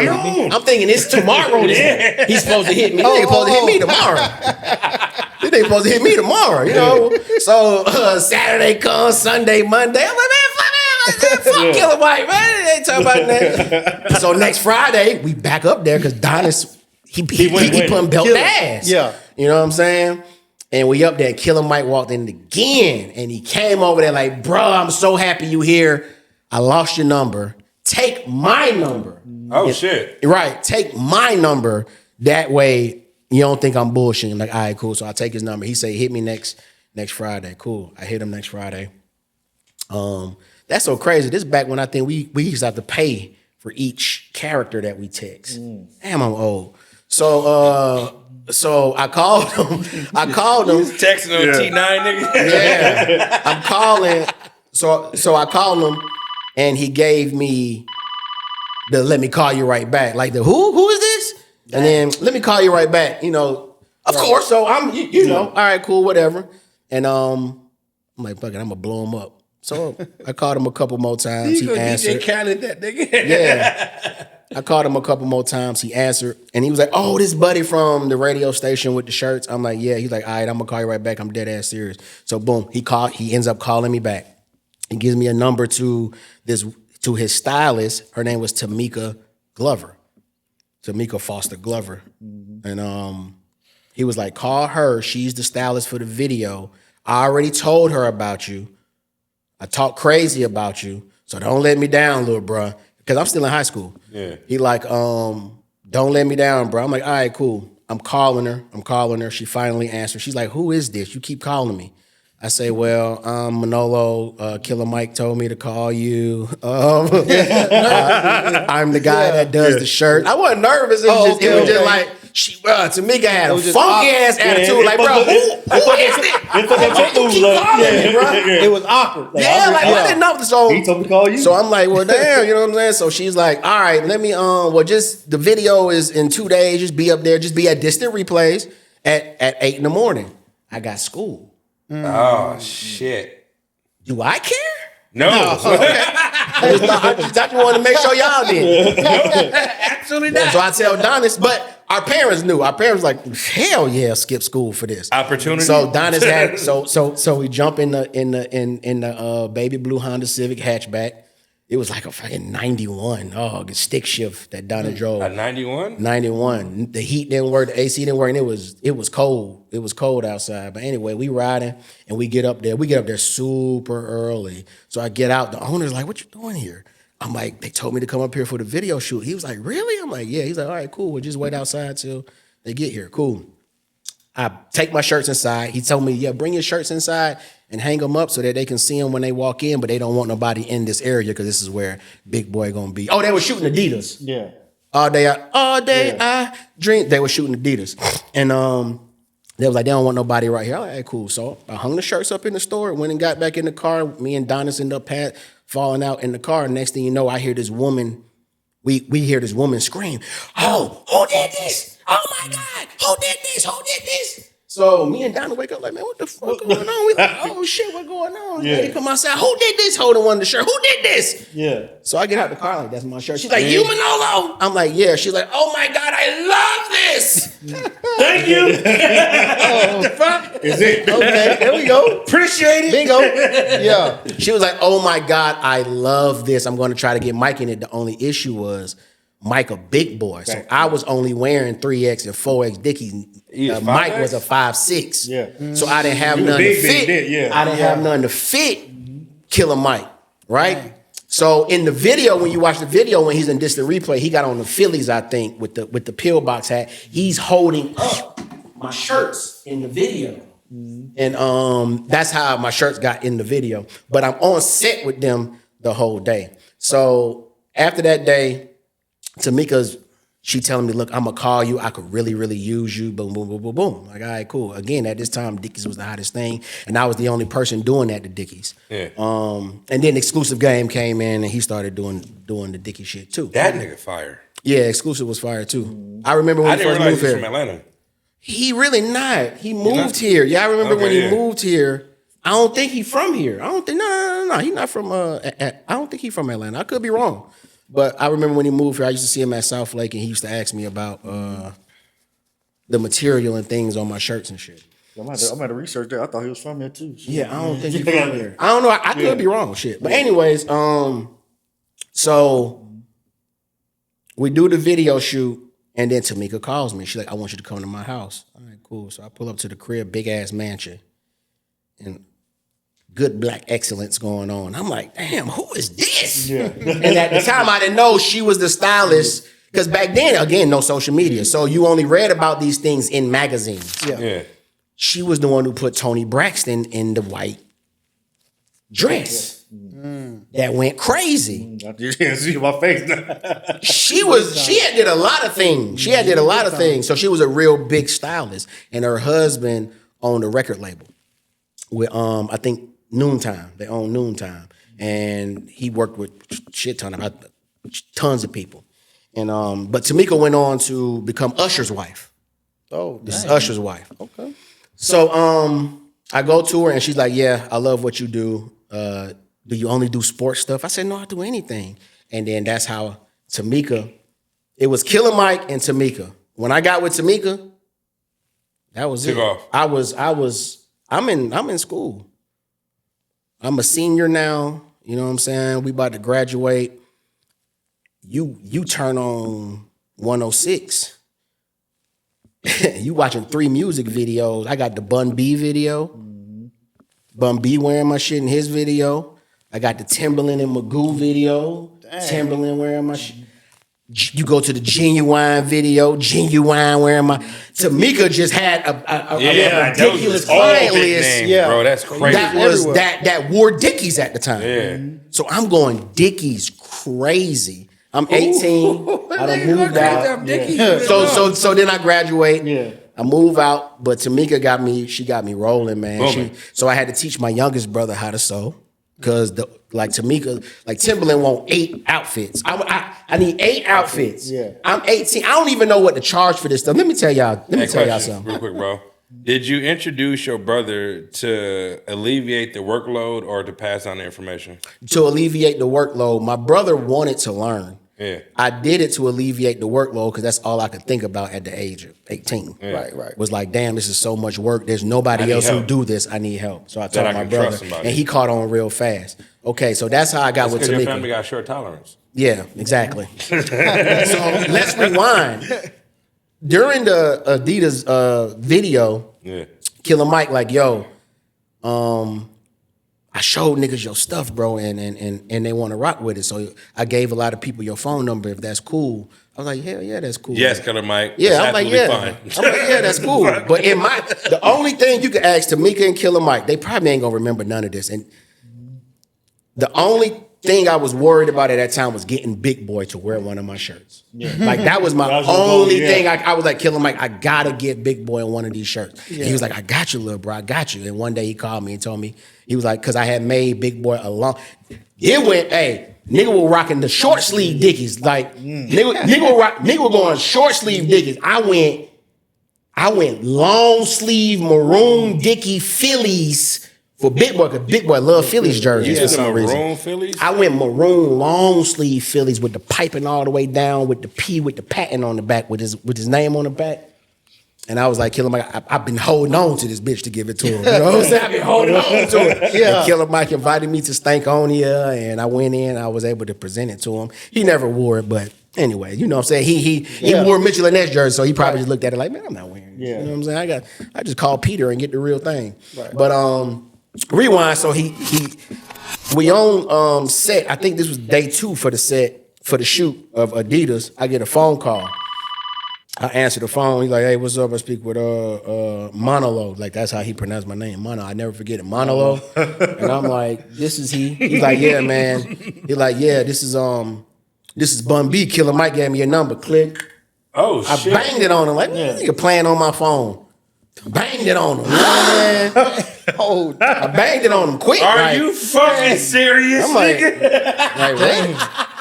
Speaker 2: it's tomorrow. He's supposed to hit me. He's supposed to hit me tomorrow. They supposed to hit me tomorrow, you know. So Saturday comes, Sunday, Monday. I'm like, man, fuck Killer Mike, man. They ain't talking about that. So next Friday, we back up there because Donis. He put belt ass.
Speaker 4: Yeah.
Speaker 2: You know what I'm saying? And we up there. Killer Mike walked in again. And he came over there like, bro, I'm so happy you here. I lost your number. take my number.
Speaker 3: Oh, shit.
Speaker 2: Right. Take my number. That way you don't think I'm bullshitting. Like, all right, cool. So I take his number. He say, hit me next Friday. Cool. I hit him next Friday. That's so crazy. This is back when I think we used to have to pay for each character that we text. Damn, I'm old. So I called him.
Speaker 3: He's texting on T9, nigga.
Speaker 2: Yeah. I'm calling. So I called him and he gave me the let me call you right back. Like the who is this? And then let me call you right back. You know, of course. So I'm you know, all right, cool, whatever. And I'm like, fuck it, I'm gonna blow him up. So I called him a couple more times. He answered.
Speaker 3: DJ counted that nigga.
Speaker 2: Yeah. I called him a couple more times. He answered. And he was like, oh, this buddy from the radio station with the shirts. I'm like, yeah. He's like, all right, I'm going to call you right back. I'm dead ass serious. So boom, he ends up calling me back. He gives me a number to his stylist. Her name was Tamika Foster Glover. And he was like, call her. She's the stylist for the video. I already told her about you. I talk crazy about you. So don't let me down, little bruh. Because I'm still in high school. Yeah. He like, don't let me down, bro. I'm like, all right, cool. I'm calling her. She finally answered. She's like, who is this? You keep calling me. I say, well, Manolo, Killer Mike told me to call you. I'm the guy that does the shirt. I wasn't nervous. It was just like, Tamika had a funky ass attitude. Like, bro, who is this?
Speaker 5: It was awkward.
Speaker 2: I didn't know. So
Speaker 5: he told me to call you.
Speaker 2: So I'm like, well, damn, you know what I'm saying? So she's like, all right, let me, just the video is in 2 days. Just be up there. Just be at distant replays at 8 a.m. I got school.
Speaker 3: Oh, shit.
Speaker 2: Do I care?
Speaker 3: No.
Speaker 2: Okay. I just wanted to make sure y'all did.
Speaker 3: Absolutely not.
Speaker 2: So I tell Donis, but our parents knew. Our parents like, hell yeah, skip school for this
Speaker 3: opportunity.
Speaker 2: So Donis had so we jump in the baby blue Honda Civic hatchback. It was like a fucking 91. Oh, the stick shift that Donis drove.
Speaker 3: A 91?
Speaker 2: 91. The heat didn't work, the AC didn't work, and it was cold. It was cold outside. But anyway, we riding and we get up there. We get up there super early. So I get out. The owner's like, what you doing here? I'm like, they told me to come up here for the video shoot. He was like, really? I'm like, yeah. He's like, all right, cool. We'll just wait outside till they get here. Cool. I take my shirts inside. He told me, yeah, bring your shirts inside and hang them up so that they can see them when they walk in, but they don't want nobody in this area because this is where Big Boy gonna be. Oh, they were shooting Adidas.
Speaker 5: Yeah.
Speaker 2: All day I drink. They were shooting Adidas. And they was like, they don't want nobody right here. All right, cool. So I hung the shirts up in the store, went and got back in the car. Me and Donis ended up falling out in the car. Next thing you know, I hear this woman, we hear this woman scream, oh, who did this? Oh my God, who did this? Who did this? So me and Donna wake up like, man, what the fuck going on? We like, oh shit, what going on? Yeah. Lady come outside, who did this? Holding one of the shirt, who did this?
Speaker 5: Yeah.
Speaker 2: So I get out the car like, that's my shirt. She's like, you Manolo? I'm like, yeah. She's like, oh my God, I love this.
Speaker 5: Thank you.
Speaker 2: Oh, the fuck?
Speaker 5: Is it?
Speaker 2: Okay, there we go.
Speaker 5: Appreciate it.
Speaker 2: Bingo. Yeah. She was like, oh my God, I love this. I'm going to try to get Mike in it. The only issue was Mike a big boy. So I was only wearing 3X and 4X Dickies. Mike was a 5'6".
Speaker 5: Yeah.
Speaker 2: So I didn't have nothing to fit. I didn't have nothing to fit Killer Mike, right? So in the video, when you watch the video, when he's in distant replay, he got on the Phillies, I think, with the pillbox hat. He's holding up my shirts in the video. And that's how my shirts got in the video. But I'm on set with them the whole day. So after that day, she telling me, look, I'm gonna call you. I could really, really use you. Boom, boom, boom, boom, boom. Like, all right, cool. Again, at this time, Dickies was the hottest thing, and I was the only person doing that to Dickies. Yeah. And then Exclusive Game came in, and he started doing the Dickie shit too.
Speaker 3: That nigga fire.
Speaker 2: Yeah, Exclusive was fire too. I remember when he first moved here.
Speaker 3: From Atlanta.
Speaker 2: He really not. He moved here. Yeah, I remember when he moved here. I don't think he from here. I don't think. No. He's not from. I don't think he from Atlanta. I could be wrong. But I remember when he moved here, I used to see him at South Lake, and he used to ask me about the material and things on my shirts and shit.
Speaker 5: I'm at a research there. I thought he was from here too.
Speaker 2: Yeah, I don't think he's from here. I don't know. I could be wrong. Shit. But anyways, so we do the video shoot, and then Tamika calls me. She's like, I want you to come to my house. All right, cool. So I pull up to the crib, big ass mansion, and good black excellence going on. I'm like, damn, who is this? Yeah. And at the time, I didn't know she was the stylist. Because back then, again, no social media. So you only read about these things in magazines.
Speaker 3: Yeah.
Speaker 2: She was the one who put Toni Braxton in the white dress. That went crazy.
Speaker 5: You can't see my face now.
Speaker 2: She had did a lot of things. So she was a real big stylist. And her husband owned a record label with I think Noontime. They owned Noontime. And he worked with tons of people. And but Tamika went on to become Usher's wife.
Speaker 4: Oh,
Speaker 2: this is Usher's wife.
Speaker 4: Okay.
Speaker 2: So I go to her and she's like, "Yeah, I love what you do. Do you only do sports stuff?" I said, "No, I do anything." And then that's how Tamika. It was Killer Mike and Tamika. When I got with Tamika, that was it. I'm in school. I'm a senior now. You know what I'm saying? We about to graduate. You turn on 106. You watching 3 music videos. I got the Bun B video. Bun B wearing my shit in his video. I got the Timberland and Magoo video. Timberland wearing my shit. You go to the Genuine video. Genuine wearing my. Tamika just had a ridiculous client list.
Speaker 3: Bro, that's crazy.
Speaker 2: That wore Dickies at the time.
Speaker 3: Yeah.
Speaker 2: So I'm going Dickies crazy. I'm 18. I done moved out. So then I graduate. Yeah. I move out, but Tamika got me rolling, man. So I had to teach my youngest brother how to sew. Cause Tamika, Timberland want 8 outfits. I need 8 outfits. Yeah. I'm 18. I don't even know what to charge for this stuff. Let me tell y'all something.
Speaker 3: Real quick, bro. Did you introduce your brother to alleviate the workload or to pass on the information?
Speaker 2: To alleviate the workload. My brother wanted to learn.
Speaker 3: Yeah.
Speaker 2: I did it to alleviate the workload because that's all I could think about at the age of 18.
Speaker 3: Yeah.
Speaker 4: Right.
Speaker 2: Was like, damn, this is so much work. There's nobody else who do this. I need help. So I told my brother, and he caught on real fast. Okay, so that's how I got with Tamika.
Speaker 3: Your family got short tolerance.
Speaker 2: Yeah, exactly. So let's rewind. During the Adidas video, Killer Mike like, yo, I showed niggas your stuff, bro, and they want to rock with it. So I gave a lot of people your phone number if that's cool. I was like, hell yeah, that's cool.
Speaker 3: Yes, Killer Mike.
Speaker 2: Yeah, I'm like, yeah.
Speaker 3: Fine.
Speaker 2: I'm like, yeah, that's cool. But the only thing you can ask Tamika and Killer Mike, they probably ain't gonna remember none of this. And the only thing I was worried about at that time was getting Big Boy to wear one of my shirts. Yeah. Like that was my only thing. I was like, Killer Mike, I gotta get Big Boy in one of these shirts. Yeah. He was like, I got you, little bro, I got you. And one day he called me and told me, he was like, because I had made Big Boy a long. It went, nigga was rocking the short sleeve Dickies. Like nigga was going short sleeve Dickies. I went long sleeve maroon Dickie Phillies for Big Boy, because Big Boy loved Phillies jerseys for some reason.
Speaker 3: Maroon Phillies?
Speaker 2: I went maroon long sleeve Phillies with the piping all the way down, with the P with the patent on the back, with his name on the back. And I was like, Killer Mike, I've been holding on to this bitch to give it to him. You know what I'm saying? I've been holding on to it. Yeah. And Killer Mike invited me to Stankonia, and I went in. I was able to present it to him. He never wore it, but anyway, you know what I'm saying? He wore Mitchell and Ness jersey, so he probably just looked at it like, man, I'm not wearing it. Yeah. You know what I'm saying? I just call Peter and get the real thing. Right. But rewind, so we on set. I think this was day 2 for the set, for the shoot of Adidas. I get a phone call. I answer the phone. He's like, hey, what's up? I speak with Manolo. Like, that's how he pronounced my name. I never forget it. Manolo. And I'm like, this is he? He's like, yeah, man. He's like, yeah, this is Bun B. Killer Mike gave me your number. Click.
Speaker 3: Oh, shit.
Speaker 2: I banged it on him. Like, nigga playing on my phone. Banged it on him. Man. I banged it on him quick.
Speaker 3: Are you fucking serious,
Speaker 2: I'm like,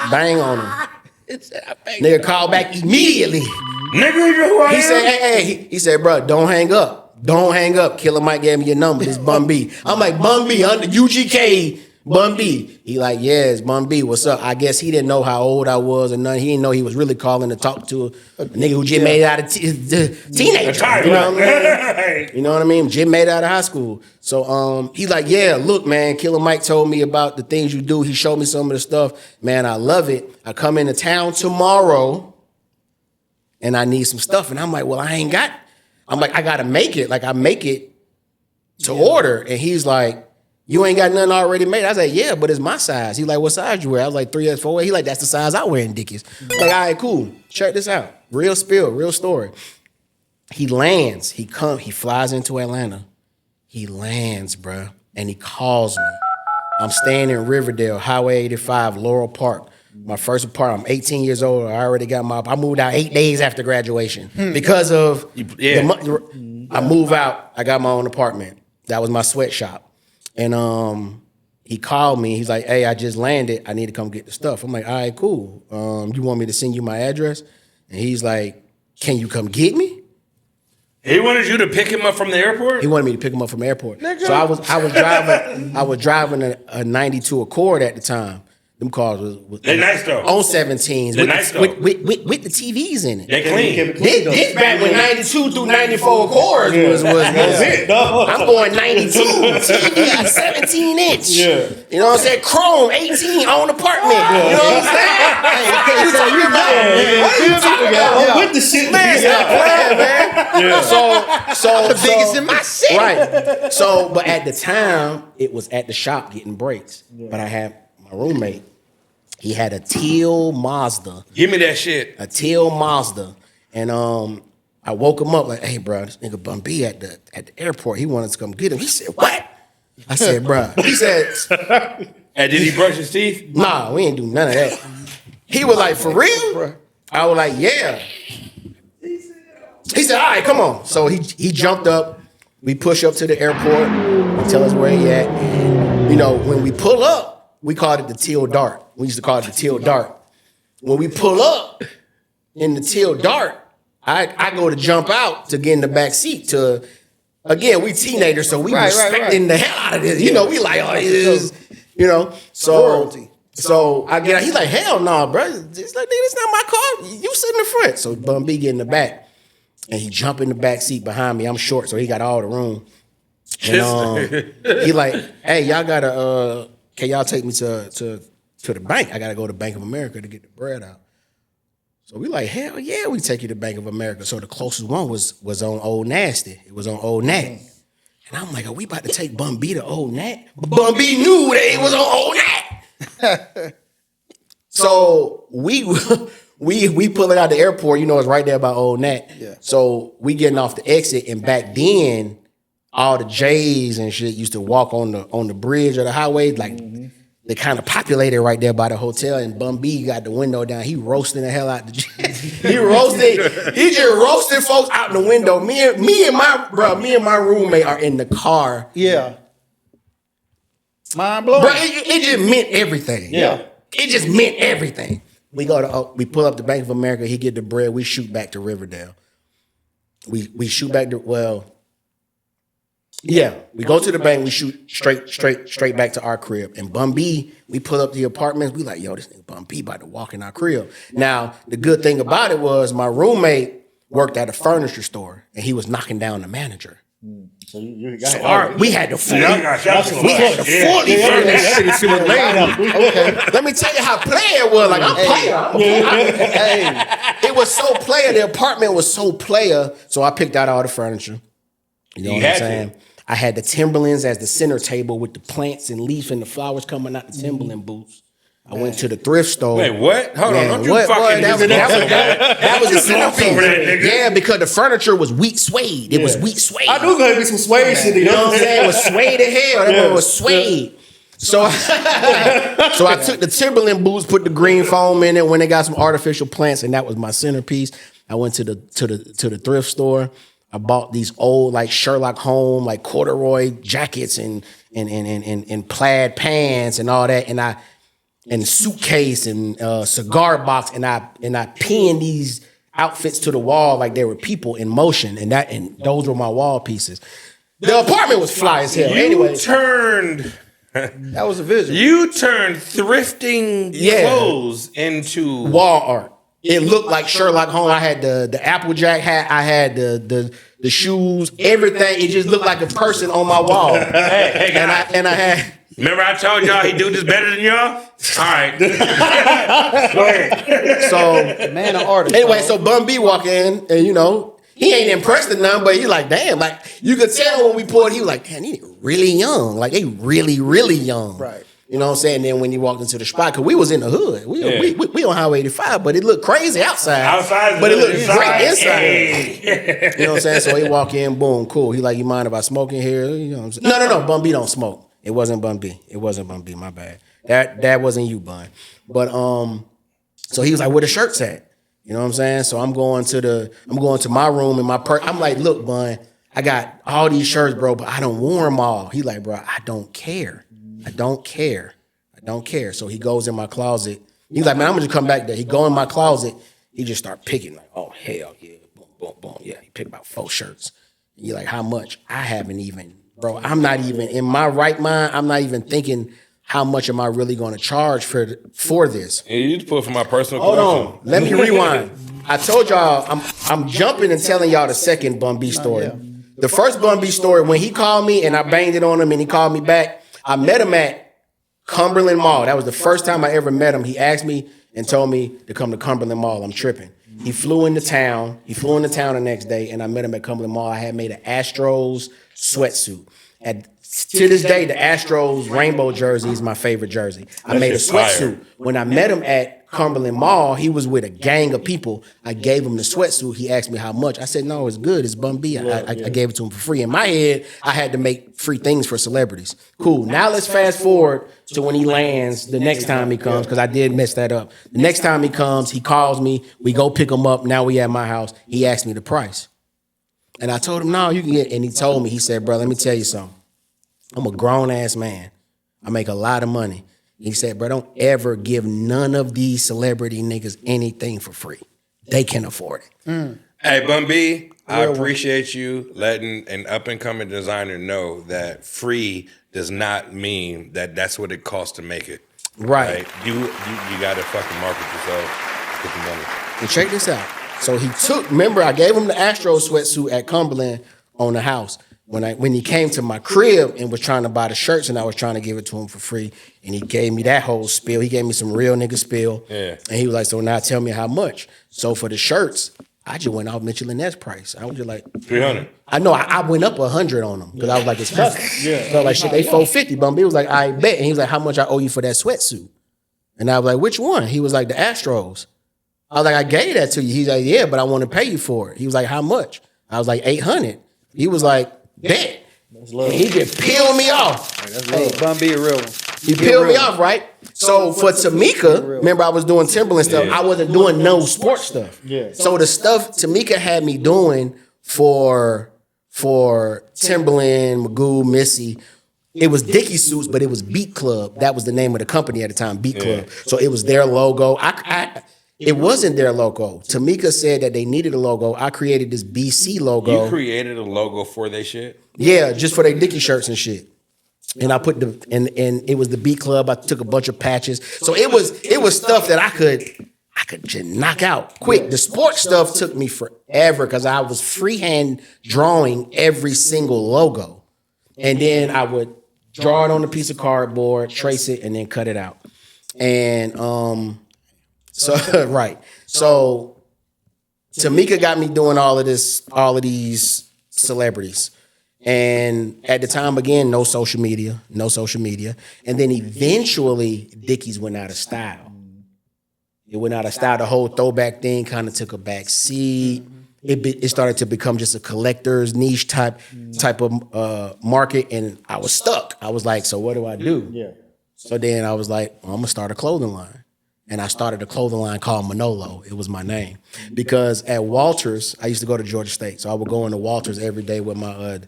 Speaker 2: bang on him. Nigga called back immediately.
Speaker 3: Nigga, you know who I am?
Speaker 2: He said, hey, he said, bro, don't hang up. Don't hang up. Killer Mike gave me your number. This Bun B. I'm like, Bun B, under UGK, Bun B. He like, yeah, it's Bun B. What's up? I guess he didn't know how old I was or nothing. He didn't know he was really calling to talk to a nigga who just made it out of teenager. You know what I mean? You know what I mean? Just made it out of high school. So he's like, yeah, look, man, Killer Mike told me about the things you do. He showed me some of the stuff. Man, I love it. I come into town tomorrow and I need some stuff. And I'm like, well, I got to make it. Like, I make it to order. And he's like, You ain't got nothing already made. I was like, yeah, but it's my size. He like, what size you wear? I was like, 3X, 4X. He like, that's the size I wear in Dickies. Like, all right, cool. Check this out. Real spill, real story. He lands. He flies into Atlanta. He lands, bruh, and he calls me. I'm staying in Riverdale, Highway 85, Laurel Park. My first apartment. I'm 18 years old. I already got I moved out 8 days after graduation because of I move out. I got my own apartment. That was my sweatshop. And he called me. He's like, hey, I just landed. I need to come get the stuff. I'm like, all right, cool. You want me to send you my address? And he's like, can you come get me?
Speaker 3: He wanted you to pick him up from the airport?
Speaker 2: He wanted me to pick him up from the airport. Nigga. So I was driving a 92 Accord at the time. Them cars was
Speaker 3: they nice though.
Speaker 2: On 17s.
Speaker 3: They nice though.
Speaker 2: With the TVs in it.
Speaker 3: They clean.
Speaker 2: This back when 92 through 94 Accords was it. I'm going 92. TV 17 inch. Yeah. You know what I'm saying? Chrome 18 on apartment. Yeah. You know what I'm saying?
Speaker 5: With the shit.
Speaker 2: Man, stop playing, man. So
Speaker 4: the biggest in my city.
Speaker 2: Right. So, but at the time, it was at the shop getting brakes. Yeah. But I had my roommate, he had a teal Mazda.
Speaker 3: Give me that shit.
Speaker 2: A teal Mazda. And I woke him up like, hey, bro, this nigga Bun B at the airport. He wanted to come get him. He said, what? I said, bro. He said.
Speaker 3: And did he brush his teeth?
Speaker 2: Nah, we ain't do none of that. He was like, for real? I was like, yeah. He said, all right, come on. So he jumped up. We push up to the airport. He tell us where he at. And, you know, when we pull up, we called it the teal dart. We used to call it the teal dart. When we pull up in the teal dart, I go to jump out to get in the back seat to, again, we teenagers, so we respecting the hell out of this. You know, we like, oh, this is, you know. So I get out. He's like, hell no, bro. It's like, nigga, this not my car. You sit in the front. So Bun B get in the back. And he jump in the back seat behind me. I'm short, so he got all the room. And he like, hey, y'all gotta can y'all take me to the bank? I gotta go to Bank of America to get the bread out. So we like, hell yeah, we take you to Bank of America. So the closest one was on Old Nasty. It was on Old Nat. And I'm like, are we about to take Bun B to Old Nat? But Bun B knew that it was on Old Nat. So we pulling out the airport, you know, it's right there by Old Nat. Yeah. So we getting off the exit, and back then, all the J's and shit used to walk on the bridge or the highway, like they kind of populated right there by the hotel. And Bun B got the window down. He roasting the hell out the J. He just roasted folks out the window. Me and my roommate are in the car.
Speaker 4: Yeah. Mind blowing.
Speaker 2: Bro, it just meant everything.
Speaker 4: Yeah.
Speaker 2: It just meant everything. We we pull up to Bank of America. He get the bread. We shoot back to Riverdale. We shoot back to we go to the bank. We shoot straight back to our crib. And Bun B, we pull up the apartments. We like, yo, this nigga Bun B about to walk in our crib. Now the good thing about it was my roommate worked at a furniture store, and he was knocking down the manager.
Speaker 5: So
Speaker 2: we had to fully furnish. Okay. Let me tell you how player it was. Like, I'm player. It was so player. The apartment was so player. So I picked out all the furniture. You know what I'm saying? I had the Timberlands as the center table with the plants and leaf and the flowers coming out the Timberland boots. I went to the thrift store.
Speaker 3: Wait, what? Hold on, don't you fucking...
Speaker 2: That was a centerpiece. Yeah, because the furniture was wheat suede. It was wheat suede.
Speaker 5: I knew gonna be some suede shit.
Speaker 2: You know what I'm saying? It was suede to hell. That was suede. So I took the Timberland boots, put the green foam in it when they got some artificial plants, and that was my centerpiece. I went to the thrift store. I bought these old like Sherlock Holmes like corduroy jackets and plaid pants and all that, and suitcase and cigar box, and I pinned these outfits to the wall like there were people in motion, and those were my wall pieces. The apartment was fly as hell.
Speaker 4: That was a vision.
Speaker 3: You turned thrifting clothes into
Speaker 2: wall art. It looked like Sherlock Holmes. I had the Applejack hat. I had the shoes, everything. It just looked like a person on my wall.
Speaker 3: Hey, guys.
Speaker 2: And I had.
Speaker 3: Remember I told y'all he do this better than y'all? All right. Go
Speaker 2: ahead. So
Speaker 4: man, an artist.
Speaker 2: Anyway, so Bun B walk in, and you know, he ain't impressed with none, but he like, damn, like you could tell when we poured, he was like, damn, he really young. Like they really, really young.
Speaker 4: Right.
Speaker 2: You know what I'm saying? And then when you walked into the spot, because we was in the hood. We on Highway 85, but it looked crazy outside. But it looked great inside. Hey. You know what I'm saying? So he walk in, boom, cool. He like, you mind if I smoke in here? You know what I'm saying? No, Bun B don't smoke. It wasn't Bun B. My bad. That wasn't you, Bun. But so he was like, where the shirts at? You know what I'm saying? So I'm going to my room and I'm like, look, Bun, I got all these shirts, bro, but I don't wear them all. He like, bro, I don't care. So he goes in my closet. He's like, man, I'm gonna just come back there. He go in my closet. He just start picking like, oh hell yeah, boom, boom, boom. Yeah, he picked about 4 shirts. And you're like, how much? I haven't even, bro. I'm not even in my right mind. I'm not even thinking how much am I really gonna charge for this.
Speaker 3: And you just put for my personal
Speaker 2: Hold
Speaker 3: collection.
Speaker 2: on, let me rewind. I told y'all I'm jumping and telling y'all the second Bun B story. The first Bun B story, when he called me and I banged it on him and he called me back. I met him at Cumberland Mall. That was the first time I ever met him. He asked me and told me to come to Cumberland Mall. I'm tripping. He flew into town. The next day, and I met him at Cumberland Mall. I had made an Astros sweatsuit. To this day, the Astros rainbow jersey is my favorite jersey. I made a sweatsuit. When I met him at Cumberland Mall, he was with a gang of people. I gave him the sweatsuit. He asked me how much. I said, no, it's good. It's Bun B. I gave it to him for free. In my head, I had to make free things for celebrities. Cool. Now let's fast forward to when he lands the next time he comes, because I did mess that up. The next time he comes, he calls me. We go pick him up. Now we at my house. He asked me the price. And I told him, no, you can get it. And he told me, he said, bro, let me tell you something. I'm a grown-ass man. I make a lot of money. He said, bro, don't ever give none of these celebrity niggas anything for free. They can afford it.
Speaker 3: Hey, Bun B, I appreciate you letting an up-and-coming designer know that free does not mean that that's what it costs to make it.
Speaker 2: Right.
Speaker 3: You got to fucking market yourself, get the money.
Speaker 2: And check this out. So remember, I gave him the Astro sweatsuit at Cumberland on the house. When he came to my crib and was trying to buy the shirts and I was trying to give it to him for free, and he gave me that whole spiel. He gave me some real nigga spiel. Yeah. And he was like, so now tell me how much. So for the shirts, I just went off Mitchell and Ness price. I was just like,
Speaker 3: 300.
Speaker 2: I know I went up 100 on them because I was like, it's custom. Yeah. So I was like, shit, they 450. Bum B was like, I bet. And he was like, how much I owe you for that sweatsuit? And I was like, which one? He was like, the Astros. I was like, I gave that to you. He's like, yeah, but I want to pay you for it. He was like, how much? I was like, 800. He was like, bet. And he just peeled me off.
Speaker 4: Hey, Bun B a real one.
Speaker 2: He peeled me off, right? So for Tamika, remember I was doing Timberland stuff. I wasn't doing no sports stuff. Yeah. So the stuff Tamika had me doing for Timberland, Magoo, Missy, it was Dickie suits, but it was Beat Club. That was the name of the company at the time, Beat Club. So it was their logo. It wasn't their logo. Tamika said that they needed a logo. I created this BC logo.
Speaker 3: You created a logo for their shit?
Speaker 2: Yeah, just for their Dickie shirts and shit. And I put and it was the Beat Club. I took a bunch of patches. So it was stuff that I could just knock out quick. The sports stuff took me forever because I was freehand drawing every single logo. And then I would draw it on a piece of cardboard, trace it, and then cut it out. And so right. So Tamika got me doing all of these celebrities. And at the time, again, no social media. And then eventually Dickies went out of style. It went out of style. The whole throwback thing kind of took a back seat. It started to become just a collector's niche type of market. And I was stuck. I was like, so what do I do? Yeah. So then I was like, well, I'm gonna start a clothing line. And I started a clothing line called Manolo. It was my name. Because at Walters, I used to go to Georgia State. So I would go into Walters every day with my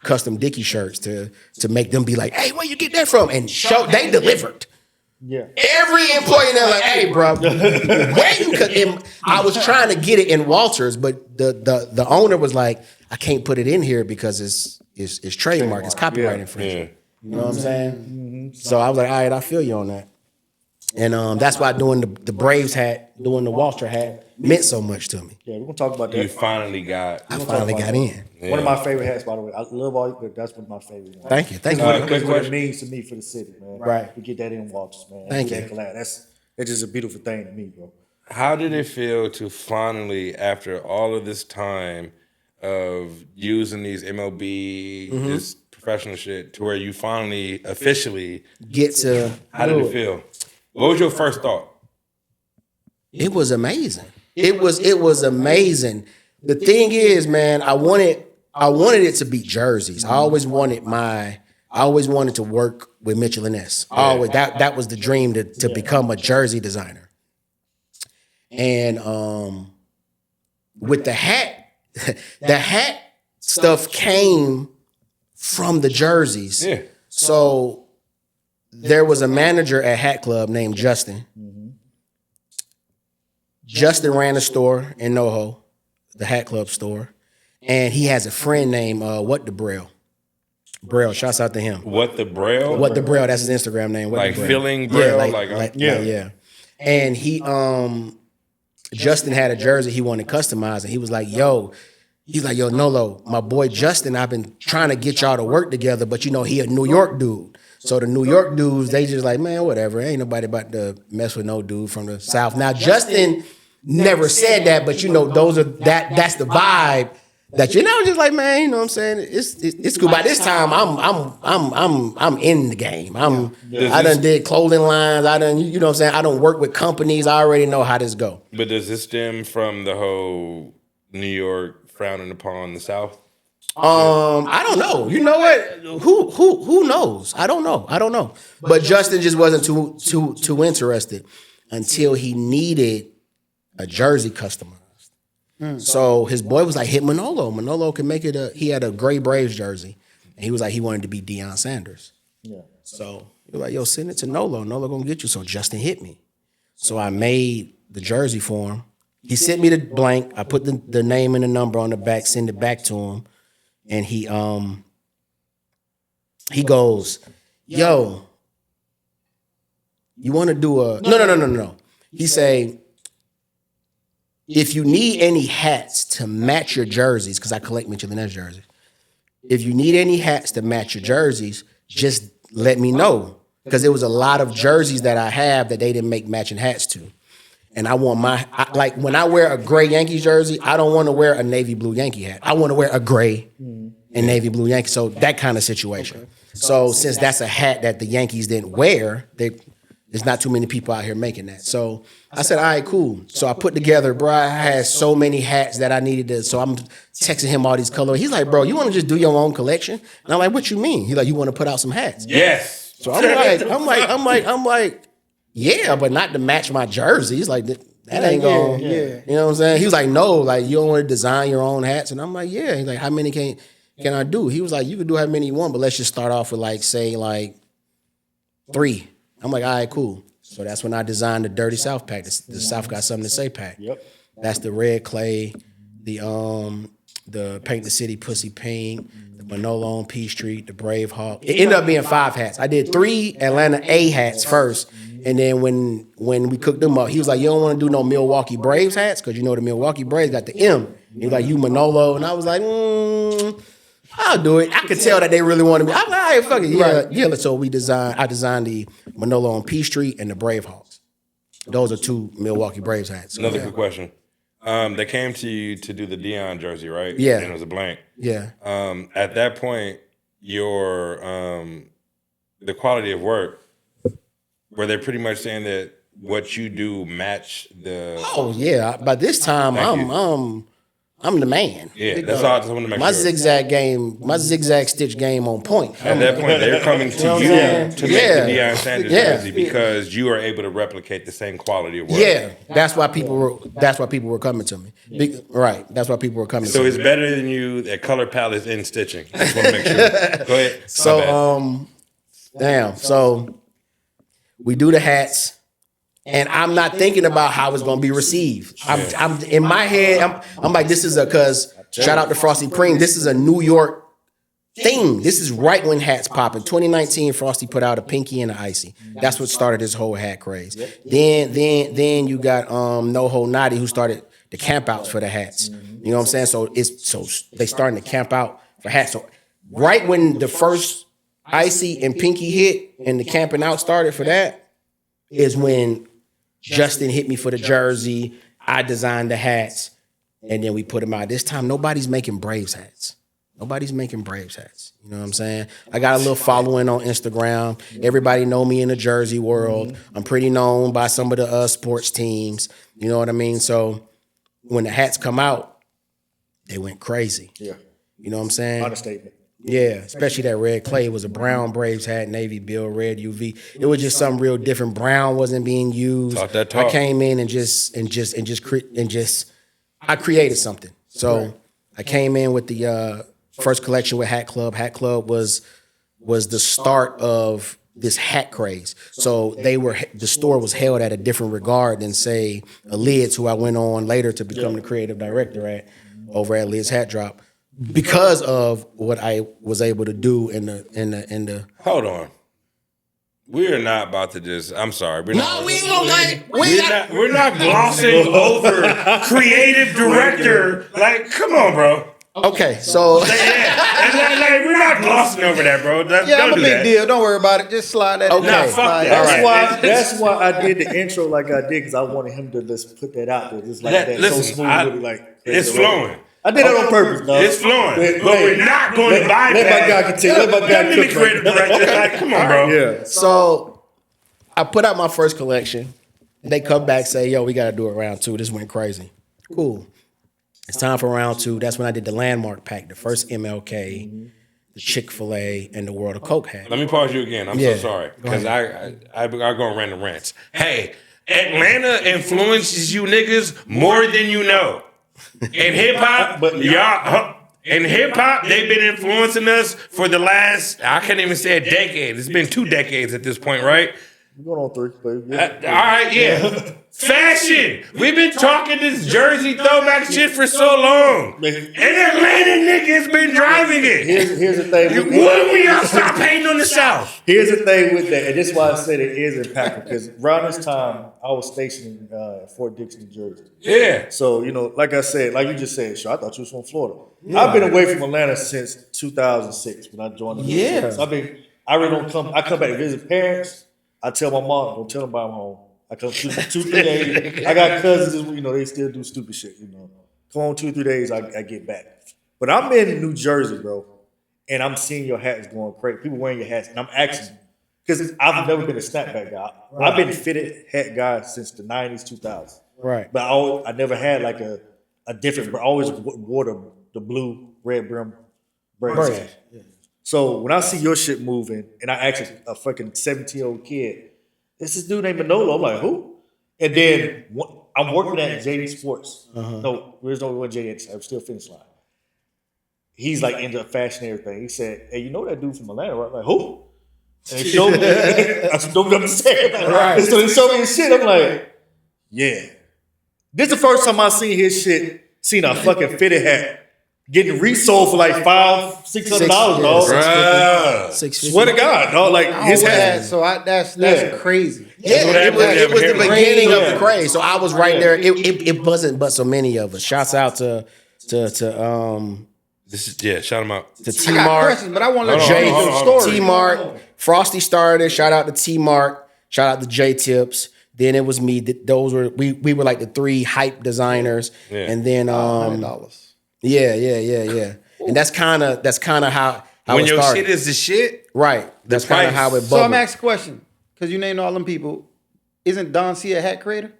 Speaker 2: custom Dickie shirts to make them be like, hey, where you get that from? And they delivered. Yeah. Every employee there like, hey, bro, where you I was trying to get it in Walters, but the owner was like, I can't put it in here because it's trademark, it's copyright infringement. Yeah. You know what I'm saying? Mm-hmm. So I was like, all right, I feel you on that. And that's why doing the Braves hat, doing the Walter hat meant so much to me.
Speaker 5: Yeah, we're gonna talk about that.
Speaker 3: You finally got.
Speaker 2: I finally got in.
Speaker 5: Yeah. One of my favorite hats, by the way. I love all, but that's one of my favorite ones.
Speaker 2: Thank you.
Speaker 5: Because what it means to me for the city, man.
Speaker 2: Right.
Speaker 5: We get that in Walters, man.
Speaker 2: Thank you.
Speaker 5: That's just a beautiful thing to me, bro.
Speaker 3: How did it feel to finally, after all of this time, of using these MLB, this professional shit, to where you finally officially
Speaker 2: get to?
Speaker 3: How did it feel? What was your first thought?
Speaker 2: It was amazing. It was amazing. The thing is, man, I wanted it to be jerseys. I always wanted to work with Mitchell and Ness. Always that was the dream to become a jersey designer. And with the hat stuff came from the jerseys. Yeah. So there was a manager at Hat Club named Justin. Justin ran a store in NoHo, the Hat Club store, and he has a friend named What the Braille. Braille, shouts out to him.
Speaker 3: What the Braille?
Speaker 2: What the Braille, that's his Instagram name. What
Speaker 3: like feeling Braille?
Speaker 2: Yeah. And he, Justin had a jersey he wanted customized, and he was like, yo, Nolo, my boy Justin, I've been trying to get y'all to work together, but he a New York dude. So the New York dudes, they just like, man, whatever. Ain't nobody about to mess with no dude from the South. Now, Justin never said that, but that's the vibe that just like, man, you know what I'm saying? It's cool. By this time, I'm in the game. I done did clothing lines. I done, you know what I'm saying? I don't work with companies. I already know how this go.
Speaker 3: But does this stem from the whole New York frowning upon the South?
Speaker 2: I don't know. You know what? Who knows? I don't know. But Justin just wasn't too interested until he needed a jersey customized. So his boy was like, hit Manolo. Manolo can make it he had a gray Braves jersey. And he was like, he wanted to be Deion Sanders. Yeah. So he was like, yo, send it to Nolo. Nolo gonna get you. So Justin hit me. So I made the jersey for him. He sent me the blank. I put the name and the number on the back, send it back to him. And he goes, yo, you want to do a... No. He say, if you need any hats to match your jerseys, because I collect Mitchell and Ness jerseys, if you need any hats to match your jerseys, just let me know. Because there was a lot of jerseys that I have that they didn't make matching hats to. And I want like when I wear a gray Yankees jersey, I don't want to wear a navy blue Yankee hat. I want to wear a gray and navy blue Yankee. So that kind of situation. Okay. So since that's a hat that the Yankees didn't wear, there's not too many people out here making that. So I said, all right, cool. So I put together, bro, I had so many hats that I needed to, so I'm texting him all these colors. He's like, bro, you want to just do your own collection? And I'm like, what you mean? He's like, you want to put out some hats?
Speaker 3: Yes.
Speaker 2: So I'm like, yeah, but not to match my jersey. He's like, that ain't going, you know what I'm saying? He was like, no, like you don't want to design your own hats. And I'm like, yeah. He's like, how many can I do? He was like, you can do how many you want, but let's just start off with like, say like 3. I'm like, all right, cool. So that's when I designed the Dirty South pack, the South Got Something to Say pack. Yep. That's the red clay, the Paint the City Pussy Pink, the Manolo on P Street, the Brave Hawk. It ended up being 5 hats. I did 3 Atlanta A hats first. And then when we cooked them up, he was like, you don't want to do no Milwaukee Braves hats? Because the Milwaukee Braves got the M. He was like, you Manolo. And I was like, I'll do it. I could tell that they really wanted me. I'm like, all right, fuck it. Yeah. So I designed the Manolo on P Street and the Brave Hawks. Those are 2 Milwaukee Braves hats.
Speaker 3: Another quick question. They came to you to do the Deion jersey, right?
Speaker 2: Yeah.
Speaker 3: And it was a blank.
Speaker 2: Yeah.
Speaker 3: At that point, your the quality of work, were they pretty much saying that what you do match the...
Speaker 2: Oh, yeah. By this time, I'm the man.
Speaker 3: Yeah, that's all I just want to make
Speaker 2: my sure. My zigzag stitch game on point.
Speaker 3: At that point, they're coming to you to make the Deion Sanders jersey because you are able to replicate the same quality of work.
Speaker 2: Yeah, that's why people were coming to me. Right, that's why people were coming to me.
Speaker 3: So it's better than you at color palettes and stitching. I just want to make sure. Go ahead.
Speaker 2: So, so we do the hats. And I'm not thinking about how it's going to be received. I'm in my head. I'm like, this is because shout out to Frosty Preem. This is a New York thing. This is right when hats popping. 2019, Frosty put out a pinky and an icy. That's what started this whole hat craze. Then you got NoHo Naughty who started the camp outs for the hats. You know what I'm saying? So they starting to camp out for hats. So right when the first icy and pinky hit and the camping out started for that is when Justin hit me for the jersey. I designed the hats. and then we put them out. This time, nobody's making Braves hats. Nobody's making Braves hats. You know what I'm saying? I got a little following on Instagram. Everybody know me in the Jersey world. I'm pretty known by some of the sports teams. You know what I mean? So when the hats come out, they went crazy.
Speaker 5: Yeah.
Speaker 2: You know what I'm saying?
Speaker 5: Understatement.
Speaker 2: Yeah, especially that red clay. It was a brown Braves hat, navy bill, red UV. It was just something real different. Brown wasn't being used.
Speaker 3: Talk that talk.
Speaker 2: I came in and I created something. So I came in with the first collection with Hat Club. Hat Club was the start of this hat craze. So the store was held at a different regard than, say, a Lids, who I went on later to become the creative director over at Lids Hat Drop, because of what I was able to do in the.
Speaker 3: Hold on. We're not about to just. I'm sorry. We're not glossing over creative director. Like, come on, bro.
Speaker 2: Okay, so
Speaker 3: we're not glossing over that, bro.
Speaker 4: I'm a big deal. Don't worry about it. Just slide that.
Speaker 2: Okay.
Speaker 3: Nah, fuck that.
Speaker 5: That's why I did the intro like I did, because I wanted him to just put that out there, just like that.
Speaker 3: Listen,
Speaker 5: so smooth,
Speaker 3: it's flowing.
Speaker 5: I did that on purpose, dog.
Speaker 3: It's flowing, but we're not going to bypass.
Speaker 5: Let my guy continue. Let my guy
Speaker 3: Let me creative director. Like, come on, bro.
Speaker 5: Yeah.
Speaker 2: So I put out my first collection. They come back, say, yo, we got to do it round 2. This went crazy. Cool. It's time for round 2. That's when I did the landmark pack, the first MLK, the Chick-fil-A, and the World of Coke hat.
Speaker 3: Let me pause you again. I'm so sorry, because I go on random rants. Hey, Atlanta influences you niggas more than you know. In hip hop, they've been influencing us for the last, I can't even say a decade. It's been 2 decades at this point, right?
Speaker 5: We're going on 3. Yeah.
Speaker 3: All right, yeah. Fashion. We've been talking this Jersey throwback shit for so long. And Atlanta niggas been driving it.
Speaker 5: Here's the thing.
Speaker 3: When we all stop hating on the South?
Speaker 5: Here's the thing with that, and this is why I said it is impactful, because around this time, I was stationed in Fort Dix, New Jersey.
Speaker 3: Yeah.
Speaker 5: So, like I said, like you just said, sure, I thought you was from Florida. Yeah. I've been away from Atlanta since 2006 when I joined the
Speaker 2: Yeah.
Speaker 5: So I really don't come. I come back to visit parents. I tell my mom, don't tell them I'm home. I come 2-3 days. I got cousins, they still do stupid shit, Come on 2-3 days, I get back. But I'm in New Jersey, bro, and I'm seeing your hats going crazy. People wearing your hats, and I'm asking, because I've never been a snapback guy. Right. I've been a fitted hat guy since the 90s, 2000s.
Speaker 2: Right.
Speaker 5: But I never had like a different, but I always wore the blue, red brim braids. Yeah. So when I see your shit moving, and I ask a fucking 17-year-old kid, this dude named Manolo. I'm like, who? And then I'm working at JD Sports. No, there's no one JD. I'm still Finish Line. He's like into fashion and everything. He said, hey, you know that dude from Atlanta, right? I'm like, who? And he showed me. I don't understand. Right. So he showed me his shit. I'm like, yeah. This is the first time I seen his shit, seen a fucking fitted hat getting resold for like $500-$600, dog.
Speaker 2: $650.
Speaker 5: Swear to God, dog. Like his hat.
Speaker 4: So that's crazy.
Speaker 2: Yeah, it was the beginning of the craze. So I was right there. It wasn't but so many of us. Shouts out to
Speaker 3: shout him out.
Speaker 2: To T-Mark.
Speaker 4: But I want to let you do the story.
Speaker 2: T-Mark, Frosty started. Shout out to T-Mark. Shout out to J-Tips. Then it was me. Those were we were like the 3 hype designers. Yeah. And then $100. Yeah. And that's kind of how
Speaker 3: when
Speaker 2: it
Speaker 3: your
Speaker 2: started.
Speaker 3: shit is the shit,
Speaker 2: right? That's kind of how it bubbled.
Speaker 4: So I'm asking a question because you named all them people. Isn't Don C a hat creator?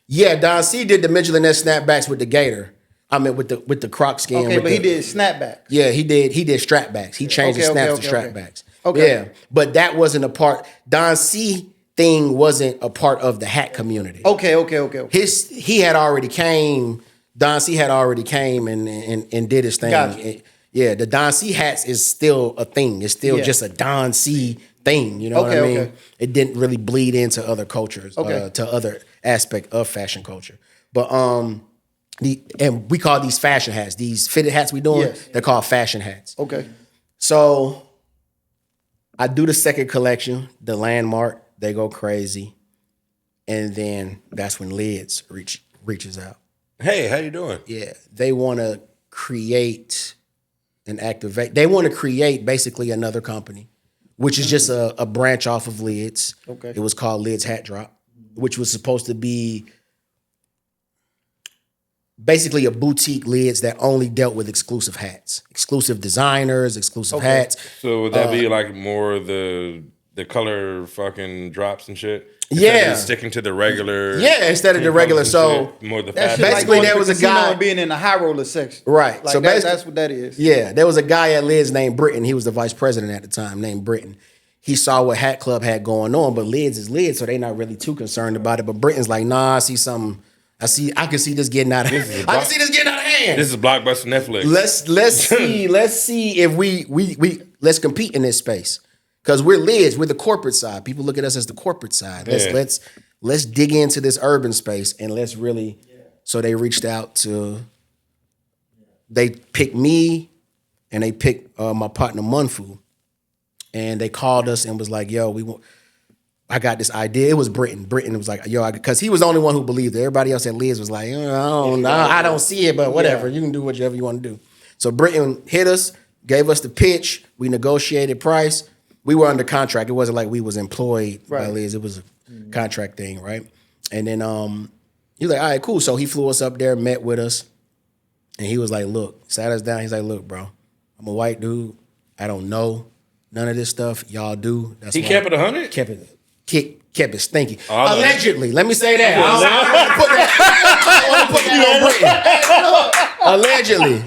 Speaker 2: Yeah, Don C did the Michelin-esque snapbacks with the gator. I mean, with the croc skin.
Speaker 4: Okay, but he did snapbacks.
Speaker 2: Yeah, he did strapbacks. He changed the snaps to strapbacks.
Speaker 4: Okay.
Speaker 2: Yeah, but that wasn't a part. Don C thing wasn't a part of the hat community.
Speaker 4: Okay.
Speaker 2: He had already came. Don C had already came and did his thing.
Speaker 4: Gotcha.
Speaker 2: The Don C hats is still a thing. It's still just a Don C thing. You know what I mean?
Speaker 4: Okay.
Speaker 2: It didn't really bleed into other cultures, to other aspect of fashion culture. But and we call these fashion hats. These fitted hats we doing, they're called fashion hats.
Speaker 4: Okay.
Speaker 2: So I do the second collection, the landmark. They go crazy, and then that's when Lids reaches out.
Speaker 3: Hey, how you doing?
Speaker 2: Yeah, they want to create and activate. They want to create basically another company, which is just a branch off of Lids.
Speaker 4: Okay.
Speaker 2: It was called Lids Hat Drop, which was supposed to be basically a boutique lids that only dealt with exclusive hats, exclusive designers, exclusive hats.
Speaker 3: So would that be like more the color fucking drops and shit?
Speaker 2: Instead
Speaker 3: of sticking to the regular.
Speaker 2: Yeah, instead of the regular. So
Speaker 3: shit, more the
Speaker 4: That
Speaker 3: fashion.
Speaker 4: shit
Speaker 2: basically,
Speaker 4: like
Speaker 2: there was a guy
Speaker 4: and being in the high roller section.
Speaker 2: Right.
Speaker 4: Like
Speaker 2: So
Speaker 4: that's what that is.
Speaker 2: Yeah, there was a guy at Lids named Britton. He was the vice president at the time, named Britton. He saw what Hat Club had going on, but Lids is Lids, so they not really too concerned about it. But Britton's like, nah, I see something. I can see this getting out of hand. I can see this getting out of hand.
Speaker 3: This is Blockbuster Netflix.
Speaker 2: Let's see if we let's compete in this space. Because we're Lids, we're the corporate side. People look at us as the corporate side. Let's dig into this urban space and let's really. So they reached out to. They picked me, and they picked my partner Munfu, and they called us and was like, "Yo, I got this idea." It was Britton. Britton was like, "Yo," because he was the only one who believed it. Everybody else at Liz was like, I don't see it, but whatever. You can do whatever you want to do." So Britton hit us, gave us the pitch. We negotiated price. We were under contract. It wasn't like we was employed by Liz. It was a contract thing, right? And then he was like, all right, cool. So he flew us up there, met with us, and he was like, look, sat us down. He's like, look, bro, I'm a white dude. I don't know none of this stuff. Y'all do. That's
Speaker 3: He
Speaker 2: why
Speaker 3: kept it 100?
Speaker 2: Kept it stinky.
Speaker 3: Oh,
Speaker 2: Allegedly. Let me say that. I don't want to put that on Allegedly.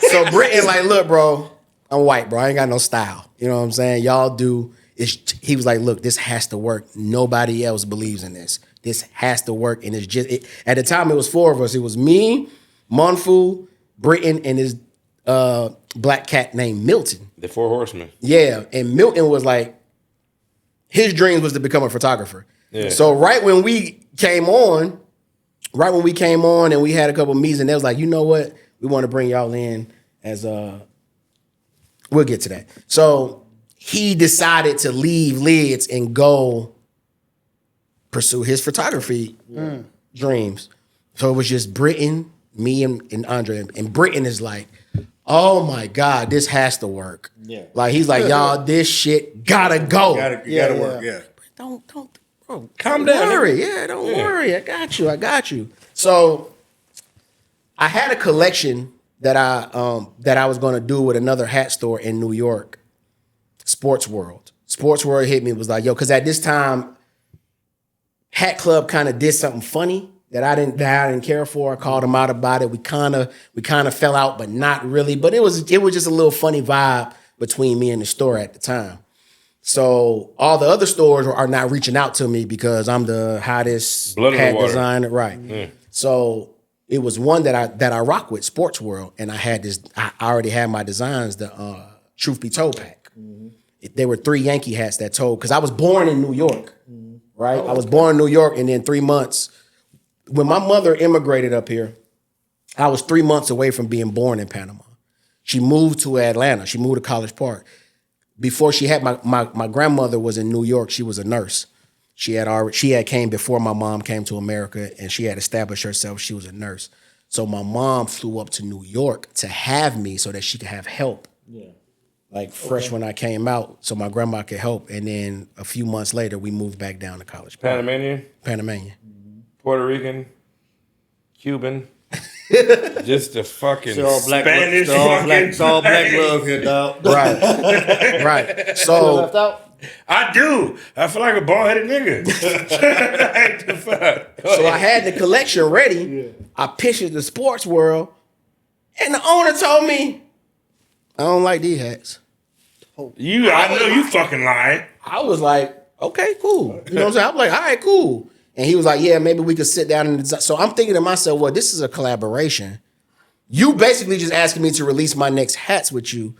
Speaker 2: So Britton like, look, bro, I'm white, bro. I ain't got no style. You know what I'm saying? Y'all do. He was like, look, this has to work. Nobody else believes in this. This has to work. And it's just, at the time, it was 4 of us. It was me, Monfu, Britton, and his black cat named Milton.
Speaker 3: The 4 Horsemen.
Speaker 2: Yeah. And Milton was like, his dream was to become a photographer.
Speaker 3: Yeah.
Speaker 2: So right when we came on and we had a couple meetings, and they was like, you know what? We want to bring y'all in as we'll get to that. So he decided to leave Lids and go pursue his photography dreams. So it was just Britton, me, and Andre. And Britton is like, oh my God, this has to work. Yeah. Like he's like, y'all, this shit gotta go.
Speaker 5: Gotta work, yeah.
Speaker 2: Don't bro.
Speaker 3: Calm
Speaker 2: don't
Speaker 3: down.
Speaker 2: Worry. Yeah, don't worry. I got you. So I had a collection that I was gonna do with another hat store in New York, Sports World. Sports World hit me and was like, yo, because at this time, Hat Club kind of did something funny that I didn't care for. I called them out about it. We kind of fell out, but not really. But it was just a little funny vibe between me and the store at the time. So all the other stores are not reaching out to me because I'm the hottest hat designer, right? Mm. So it was one that I rock with, Sports World, and I already had my designs, the Truth Be Told pack. Mm-hmm. There were 3 Yankee hats that told, because I was born in New York, right? I was born in New York, and then 3 months. When my mother immigrated up here, I was 3 months away from being born in Panama. She moved to Atlanta. She moved to College Park. Before she had my grandmother was in New York. She was a nurse. She had came before my mom came to America, and she had established herself. She was a nurse. So my mom flew up to New York to have me so that she could have help. Yeah. Like fresh when I came out, so my grandma could help. And then a few months later, we moved back down to College Park.
Speaker 3: Panamanian?
Speaker 2: Panamanian.
Speaker 3: Puerto Rican? Cuban? Just the fucking
Speaker 5: Spanish. It's all black love here, dog.
Speaker 2: Right. So
Speaker 4: left out.
Speaker 3: I do. I feel like a bald-headed nigga. The fuck?
Speaker 2: So I had the collection ready. Yeah. I pitched it to Sports World, and the owner told me, I don't like these hats.
Speaker 3: I know you fucking lying.
Speaker 2: I was like, okay, cool. You know what I'm saying? I'm like, all right, cool. And he was like, yeah, maybe we could sit down and design. So I'm thinking to myself, well, this is a collaboration. You basically just asking me to release my next hats with you.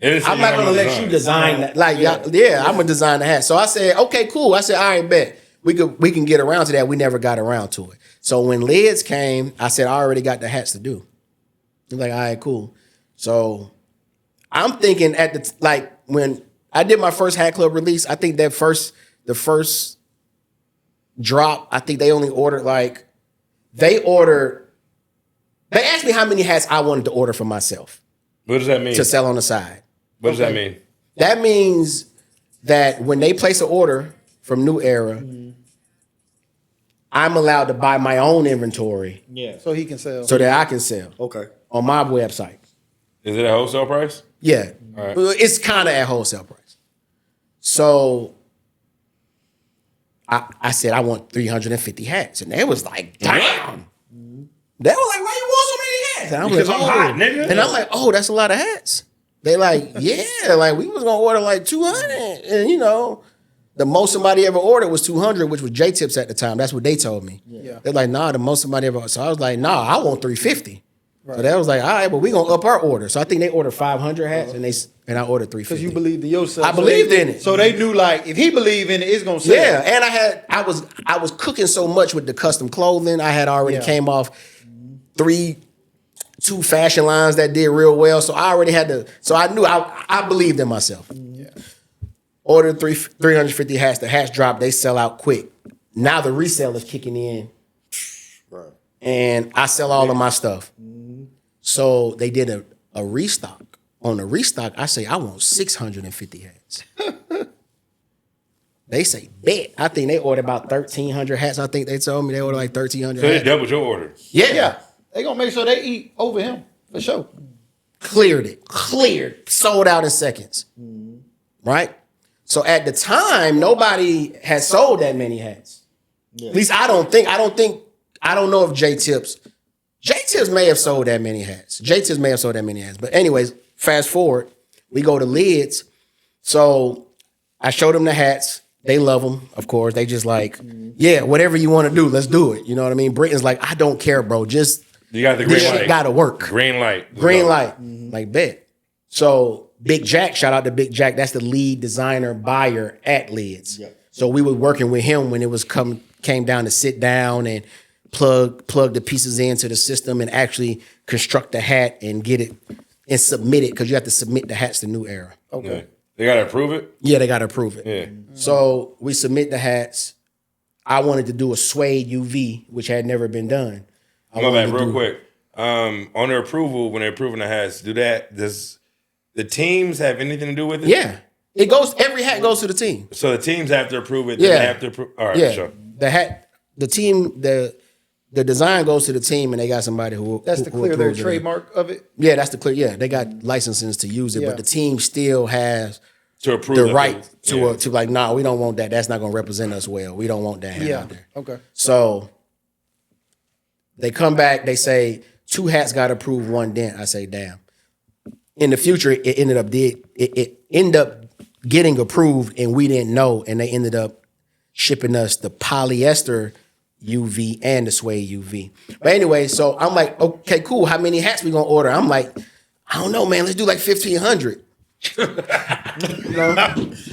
Speaker 2: I'm not going to let you design that. Like, I'm going to design the hat. So I said, okay, cool. I said, all right, bet. We can get around to that. We never got around to it. So when Lids came, I said, I already got the hats to do. He's like, all right, cool. So I'm thinking when I did my first Hat Club release, I think the first drop, I think they only ordered they asked me how many hats I wanted to order for myself.
Speaker 3: What does that mean?
Speaker 2: To sell on the side.
Speaker 3: What does that mean?
Speaker 2: That means that when they place an order from New Era, I'm allowed to buy my own inventory
Speaker 4: So he can sell.
Speaker 2: so that I can sell
Speaker 5: Okay.
Speaker 2: on my website.
Speaker 3: Is it a wholesale price?
Speaker 2: Yeah.
Speaker 3: All right.
Speaker 2: It's kind of at wholesale price. So I said, I want 350 hats. And they was like, damn. They were like, why you want so many hats? And I'm
Speaker 3: Because
Speaker 2: like,
Speaker 3: I'm hot, nigga.
Speaker 2: And I'm like, oh, that's a lot of hats. They like, yeah, like we was gonna order like 200. And you know, the most somebody ever ordered was 200, which was J-Tips at the time. That's what they told me.
Speaker 4: Yeah.
Speaker 2: They're like, nah, the most somebody ever. So I was like, nah, I want 350. So they was like, all right, but we gonna up our order. So I think they ordered 500 hats and I ordered 350.
Speaker 4: Because you believed in yourself.
Speaker 2: I believed in it.
Speaker 4: So they knew like if he believed in it, it's gonna sell.
Speaker 2: Yeah, and I was cooking so much with the custom clothing. I had already came off 2 fashion lines that did real well. So I already had so I knew I believed in myself. Yeah. Ordered 350 hats. The hats dropped, they sell out quick. Now the resale is kicking in. Right. And I sell all of my stuff. So they did a restock. On the restock, I say, I want 650 hats. They say, bet. I think they ordered about 1,300 hats. I think they told me they ordered like 1,300
Speaker 3: So
Speaker 2: hats.
Speaker 3: they doubled your order.
Speaker 2: Yeah.
Speaker 4: They gonna make sure they eat over him for sure.
Speaker 2: Cleared. Sold out in seconds. Right? So at the time, nobody had sold that many hats. Yeah. At least I don't know if J-Tips may have sold that many hats. J-Tips may have sold that many hats. But anyways, fast forward, we go to Lids. So I showed them the hats. They love them, of course. They just like, yeah, whatever you want to do, let's do it. You know what I mean? Britain's like, I don't care, bro. Just
Speaker 3: you got the green
Speaker 2: this
Speaker 3: light.
Speaker 2: shit gotta work.
Speaker 3: Green light.
Speaker 2: Like bet. So Big Jack, shout out to Big Jack. That's the lead designer buyer at Lids. Yeah. So we were working with him when it was came down to sit down and plug the pieces into the system and actually construct the hat and get it and submit it, because you have to submit the hats to New Era.
Speaker 3: Okay. Yeah. They gotta approve it?
Speaker 2: Yeah, they gotta approve it.
Speaker 3: Yeah.
Speaker 2: So we submit the hats. I wanted to do a suede UV, which had never been done.
Speaker 3: My bad, real quick. On their approval, when they're approving the hats, does the teams have anything to do with it?
Speaker 2: Yeah. Every hat goes to the team.
Speaker 3: So the teams have to approve it,
Speaker 2: Yeah.
Speaker 3: then they have to approve. All right,
Speaker 2: Yeah.
Speaker 3: sure.
Speaker 2: The design goes to the team, and they got somebody who
Speaker 4: That's to clear their
Speaker 2: approves it.
Speaker 4: trademark of it.
Speaker 2: Yeah, that's the clear. Yeah, they got licenses to use it, but the team still has
Speaker 3: To approve
Speaker 2: the right to like, nah, we don't want that. That's not going to represent us well. We don't want that hat out there.
Speaker 4: Okay.
Speaker 2: So they come back. They say 2 hats got approved, 1 dent. I say, damn. In the future, it ended up getting approved, and we didn't know, and they ended up shipping us the polyester UV and the suede UV. But anyway, so I'm like, okay, cool. How many hats we gonna order? I'm like, I don't know, man. Let's do like 1,500. You know?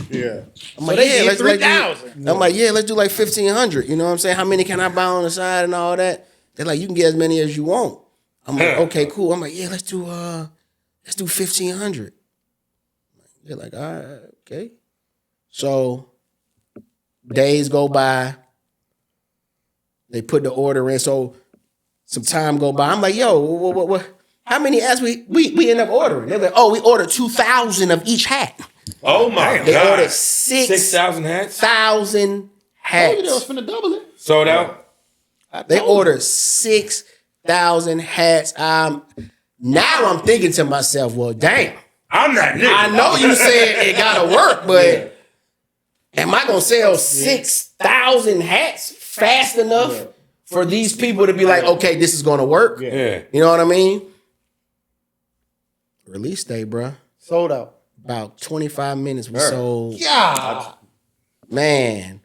Speaker 5: Yeah.
Speaker 2: I'm like,
Speaker 4: they
Speaker 2: yeah, let's
Speaker 4: 3,000.
Speaker 2: I'm like, yeah, let's do like 1,500. You know what I'm saying? How many can I buy on the side and all that? They're like, you can get as many as you want. I'm like, okay, cool. I'm like, yeah, let's do 1,500. They're like, all right, okay. So days go by. They put the order in. So some time go by. I'm like, yo, what? How many hats we end up ordering? They're like, oh, we ordered 2,000 of each hat.
Speaker 3: Oh my God.
Speaker 2: They ordered
Speaker 3: 6,000 hats?
Speaker 2: 1,000 hats.
Speaker 4: Oh, you was finna double it.
Speaker 3: Sold out?
Speaker 2: They ordered 6,000 hats. Now I'm thinking to myself, well, damn.
Speaker 3: I'm that nigga.
Speaker 2: I know you said it gotta work, but am I gonna sell 6,000 hats fast enough for these people to be like, okay, this is gonna work?
Speaker 3: Yeah.
Speaker 2: You know what I mean? Release day, bruh.
Speaker 4: Sold out.
Speaker 2: About 25 minutes we sold.
Speaker 4: Yeah.
Speaker 2: Man.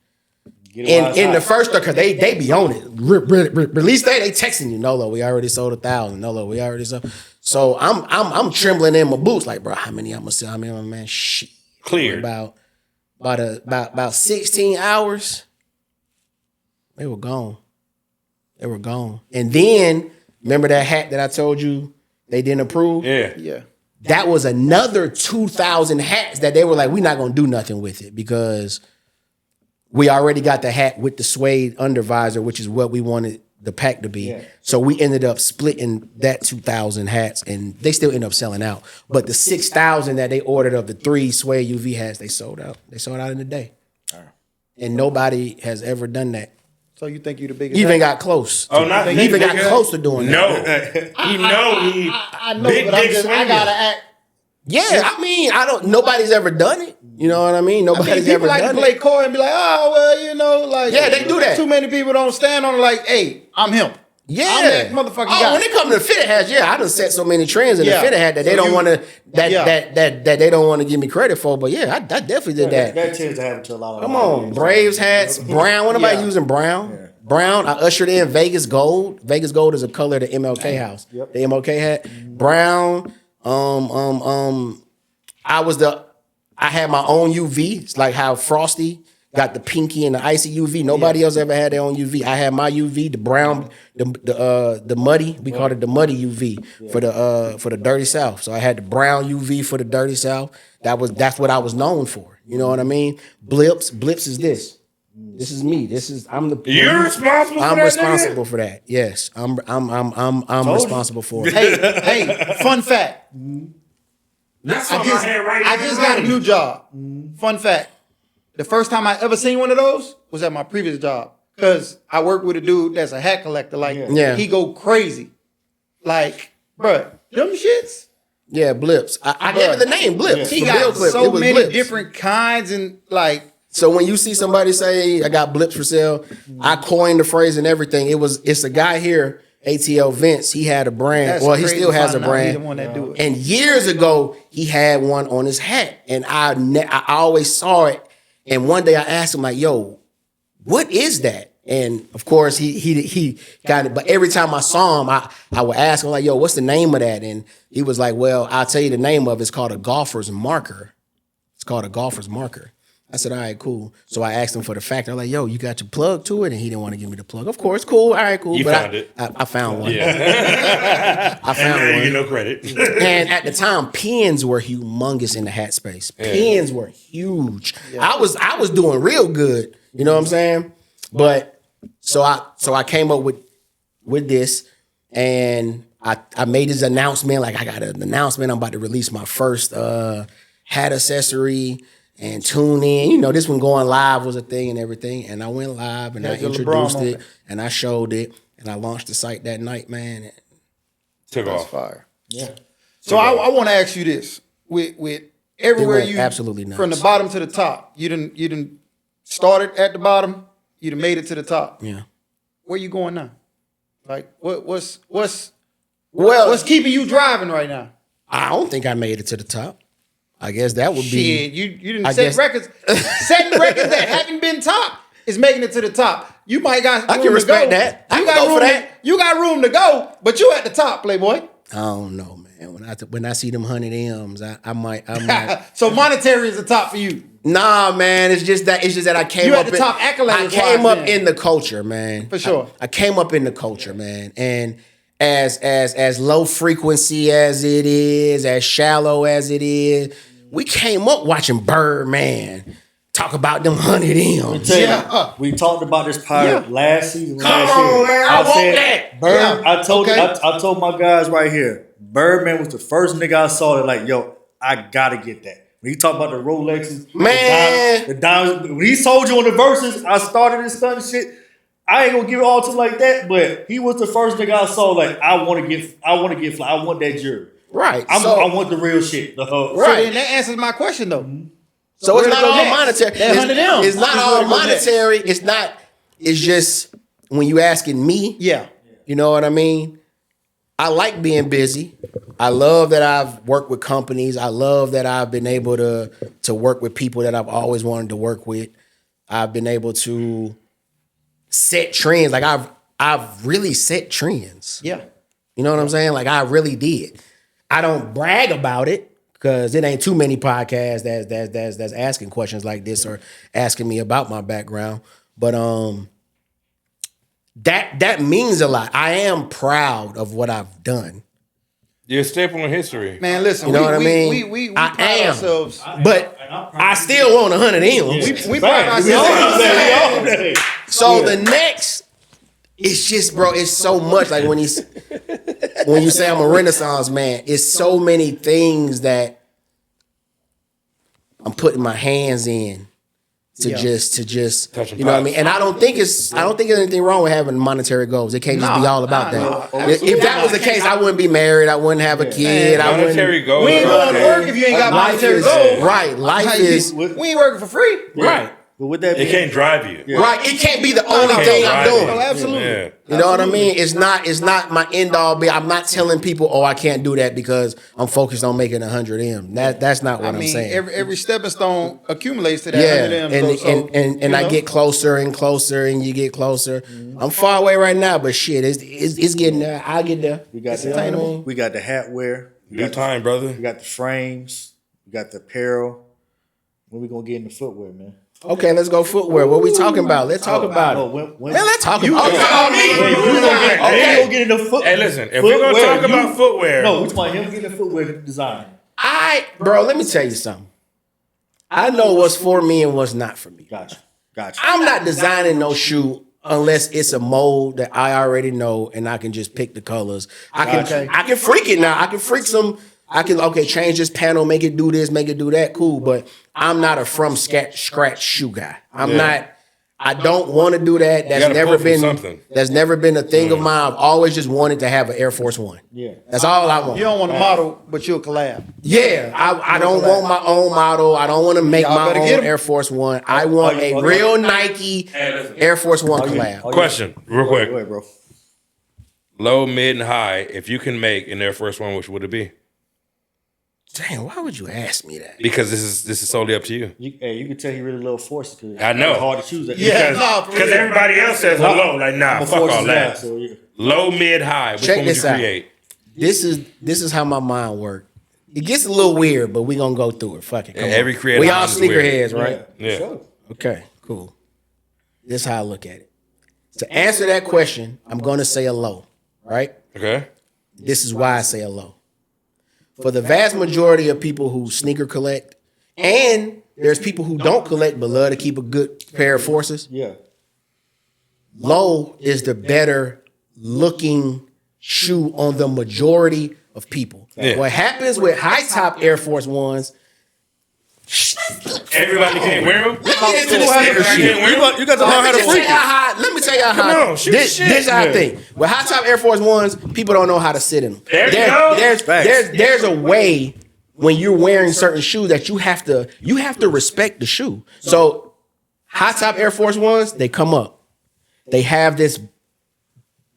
Speaker 2: In the first, because they be on it. Release day, they texting you, Nolo, we already sold 1,000. Nolo, we already sold. So I'm trembling in my boots, like, bro, how many I'm gonna sell? How many, man? Shit.
Speaker 3: Clear.
Speaker 2: About 16 hours, they were gone. And then, remember that hat that I told you they didn't approve?
Speaker 4: Yeah.
Speaker 2: That was another 2,000 hats that they were like, we're not gonna do nothing with it because we already got the hat with the suede undervisor, which is what we wanted the pack to be. Yeah. So we ended up splitting that 2,000 hats, and they still end up selling out. But the 6,000 that they ordered of the 3 suede UV hats, they sold out. They sold out in a day. And nobody has ever done that
Speaker 4: So you think you the biggest?
Speaker 2: He even got close.
Speaker 3: Oh, not
Speaker 2: he even got close to doing that.
Speaker 3: No,
Speaker 4: I know, but I gotta act.
Speaker 2: Yeah, I mean, nobody's ever done it. You know what I mean? Nobody's
Speaker 4: people
Speaker 2: ever
Speaker 4: like
Speaker 2: done
Speaker 4: to play
Speaker 2: it.
Speaker 4: coy and be like, oh, well, you know, like.
Speaker 2: Yeah, they do that.
Speaker 4: Too many people don't stand on it like, hey, I'm him.
Speaker 2: Yeah,
Speaker 4: I'm that motherfucking guy.
Speaker 2: When it comes to the fitted hats, I done set so many trends in the fitted hat that they don't want to that they don't want to give me credit for. But I definitely did that.
Speaker 5: That tends to happen to a lot of.
Speaker 2: Come on, Braves hats, brown. What about using brown? Yeah. Brown. I ushered in Vegas gold. Vegas gold is a color of the MLK house. Yep. The MLK hat. Brown. I had my own UV. It's like how Frosty got the pinky and the icy UV. Nobody else ever had their own UV. I had my UV, the brown, the muddy. We called it the muddy UV for the dirty South. So I had the brown UV for the dirty South. That's what I was known for. You know what I mean? Blips is this. This is me.
Speaker 3: You're responsible.
Speaker 2: I'm responsible for that. Yes, I'm responsible for it.
Speaker 4: Hey, fun fact.
Speaker 3: That's
Speaker 4: I just got a new job. Fun fact. The first time I ever seen one of those was at my previous job. Because I work with a dude that's a hat collector. Like, he go crazy. Like, bruh, them shits?
Speaker 2: Yeah, Blips. I gave it the name, Blips.
Speaker 4: He got so many different kinds and like.
Speaker 2: So when you see somebody say, I got Blips for sale, I coined the phrase and everything. It's a guy here, ATL Vince. He had a brand.
Speaker 4: That's
Speaker 2: he still has a brand.
Speaker 4: The one that do it.
Speaker 2: And years ago, he had one on his hat. And I always saw it. And one day I asked him, like, yo, what is that? And of course, he got it. But every time I saw him, I would ask him, like, yo, what's the name of that? And he was like, well, I'll tell you the name of it. It's called a golfer's marker. It's called a golfer's marker. I said, all right, cool. So I asked him for the factor. I'm like, yo, you got your plug to it? And he didn't want to give me the plug. Of course, cool. All right, cool.
Speaker 3: You found it.
Speaker 2: I found one.
Speaker 3: Yeah.
Speaker 2: I found one.
Speaker 3: You get no credit.
Speaker 2: And at the time, pins were humongous in the hat space. Pins were huge. Yeah. I was doing real good. You know what I'm saying? But so I came up with this, and I made this announcement. Like, I got an announcement. I'm about to release my first hat accessory. And tune in. You know, this one going live was a thing and everything. And I went live and I introduced it and I showed it and I launched the site that night, man.
Speaker 3: Took off.
Speaker 4: Fire. Yeah. So I want to ask you this. With everywhere you
Speaker 2: absolutely nuts.
Speaker 4: From the bottom to the top, you didn't started at the bottom, you done made it to the top.
Speaker 2: Yeah.
Speaker 4: Where you going now? Like what's keeping you driving right now?
Speaker 2: I don't think I made it to the top. I guess that would be.
Speaker 4: You didn't set records. Setting records that haven't been top is making it to the top. You might got room
Speaker 2: I can respect
Speaker 4: to go.
Speaker 2: that.
Speaker 4: You got room for that. You got room to go, but you at the top, Playboy.
Speaker 2: I don't know, man. When I see them 100 M's, I might.
Speaker 4: So monetary is the top for you.
Speaker 2: Nah, man. It's just that I came
Speaker 4: you
Speaker 2: up
Speaker 4: at the top accolades.
Speaker 2: I came up in the culture, man.
Speaker 4: For sure.
Speaker 2: I came up in the culture, man, and. As low frequency as it is, as shallow as it is, we came up watching Birdman talk about them 100 M's.
Speaker 5: We talked about this pirate last season.
Speaker 2: Come on, man. I want that.
Speaker 5: Bird, I told my guys right here, Birdman was the first nigga I saw that like, yo, I gotta get that. When he talked about the Rolexes,
Speaker 2: man,
Speaker 5: the diamonds, when he sold you on the verses, I started this stuff and shit. I ain't gonna give it all to him like that, but he was the first nigga I saw like I want to get fly. I want that jewelry.
Speaker 2: Right.
Speaker 5: I want the real shit.
Speaker 4: Right. So then that answers my question though.
Speaker 2: So it's not all monetary. It's not all monetary.
Speaker 4: It's not.
Speaker 2: It's just when you asking me.
Speaker 4: Yeah.
Speaker 2: You know what I mean? I like being busy. I love that I've worked with companies. I love that I've been able to work with people that I've always wanted to work with. I've been able to set trends. Like I've really set trends.
Speaker 4: Yeah.
Speaker 2: You know what I'm saying? Like I really did. I don't brag about it because it ain't too many podcasts that's asking questions like this or asking me about my background. But that means a lot. I am proud of what I've done.
Speaker 3: You're a staple in history.
Speaker 4: Man, listen,
Speaker 2: you know what I mean?
Speaker 4: We
Speaker 2: I
Speaker 4: pride
Speaker 2: am.
Speaker 4: ourselves.
Speaker 2: But I still want 100 M's.
Speaker 4: We pride ourselves.
Speaker 2: So the next, it's just, bro, it's so much. Like when you say I'm a Renaissance man, it's so many things that I'm putting my hands in to just
Speaker 3: Touching
Speaker 2: you know what I mean.
Speaker 3: pots.
Speaker 2: And I don't think there's anything wrong with having monetary goals. It can't just be all about that. If that was the case, I wouldn't be married. I wouldn't have a kid. I wouldn't.
Speaker 3: Monetary goals.
Speaker 4: We ain't going to work if you ain't got monetary goals.
Speaker 2: Right. Life is
Speaker 4: We ain't working for free.
Speaker 2: right.
Speaker 5: But with that,
Speaker 3: It can't drive you.
Speaker 2: Right. It can't be the only
Speaker 3: Can't
Speaker 2: thing I'm
Speaker 3: drive you.
Speaker 2: doing.
Speaker 4: Oh, absolutely.
Speaker 3: Yeah.
Speaker 2: You know what I mean? It's not my end all be. I'm not telling people, oh, I can't do that because I'm focused on making 100 M. That's not what
Speaker 4: I
Speaker 2: I'm
Speaker 4: mean,
Speaker 2: saying.
Speaker 4: every stepping stone accumulates to that
Speaker 2: Yeah,
Speaker 4: 100 M's.
Speaker 2: and I get closer and closer, and you get closer. I'm far away right now, but shit, it's getting there. I'll get there.
Speaker 5: we got
Speaker 2: You know what I mean?
Speaker 5: we got the hat wear.
Speaker 3: Good time, brother.
Speaker 5: We got the frames. We got the apparel. When we gonna get in the footwear, man?
Speaker 2: Okay, let's go footwear. What we talking about? Let's talk about
Speaker 5: Oh,
Speaker 2: it.
Speaker 5: when
Speaker 2: Man, let's talk
Speaker 3: You
Speaker 2: about it.
Speaker 3: tell me.
Speaker 5: we gonna get in the footwear.
Speaker 3: Hey, listen. If we're gonna talk about footwear,
Speaker 5: No, we talking him getting the footwear design.
Speaker 2: Bro, let me tell you something. I know what's for me and what's not for me.
Speaker 5: Gotcha.
Speaker 2: I'm not designing no shoe unless it's a mold that I already know and I can just pick the colors. I can freak it now. I can freak some. I can change this panel, make it do this, make it do that. Cool, but I'm not a from scratch shoe guy. I'm not. I don't want to do that. That's
Speaker 3: gotta
Speaker 2: never
Speaker 3: pull from
Speaker 2: been.
Speaker 3: something.
Speaker 2: That's never been a thing of mine. I've always just wanted to have an Air Force One.
Speaker 5: Yeah.
Speaker 2: That's all I want.
Speaker 4: You don't want a model, but you'll collab.
Speaker 2: Yeah, I don't want my own model. I don't want to make
Speaker 4: Y'all
Speaker 2: my
Speaker 4: better get
Speaker 2: own
Speaker 4: 'em.
Speaker 2: Air Force One. I want a real Nike Air Force One collab.
Speaker 3: question, real quick.
Speaker 5: Go ahead, bro.
Speaker 3: Low, mid, and high. If you can make an Air Force One, which would it be?
Speaker 2: Damn, why would you ask me that?
Speaker 3: Because this is solely up to you.
Speaker 5: You can tell he really love forces. Cause
Speaker 3: I know.
Speaker 5: it's hard to choose that.
Speaker 3: Because everybody else says low. Like, nah,
Speaker 5: I'm a
Speaker 3: fuck
Speaker 5: forces
Speaker 3: all
Speaker 5: guy,
Speaker 3: that.
Speaker 5: so yeah.
Speaker 3: Low, mid, high. Which
Speaker 2: Check
Speaker 3: one would
Speaker 2: this
Speaker 3: you
Speaker 2: out.
Speaker 3: create?
Speaker 2: This is how my mind works. It gets a little weird, but we gonna go through it. Fuck it. Come on.
Speaker 3: Every creative
Speaker 2: We all
Speaker 3: mind is weird.
Speaker 2: sneakerheads, right?
Speaker 3: Yeah.
Speaker 5: Sure.
Speaker 2: Okay, cool. This is how I look at it. To answer that question, I'm gonna say a low, right?
Speaker 3: Okay.
Speaker 2: This is why I say a low. For the vast majority of people who sneaker collect, and there's people who don't collect but love to keep a good pair of forces,
Speaker 5: Yeah.
Speaker 2: low is the better looking shoe on the majority of people.
Speaker 3: Yeah.
Speaker 2: What happens with high top Air Force Ones,
Speaker 3: Everybody can't wear them.
Speaker 2: let me get into this sneaker
Speaker 3: Everybody
Speaker 2: shit.
Speaker 3: can't wear them.
Speaker 5: You got to learn how to freak it.
Speaker 2: Let me tell y'all
Speaker 3: Come
Speaker 2: how.
Speaker 3: on, shoot
Speaker 2: This
Speaker 3: shit.
Speaker 2: is how I think. With high top Air Force Ones, people don't know how to sit in them.
Speaker 3: There you go.
Speaker 2: There's a way when you're wearing certain shoes that you have to respect the shoe. So high top Air Force Ones, they come up. They have this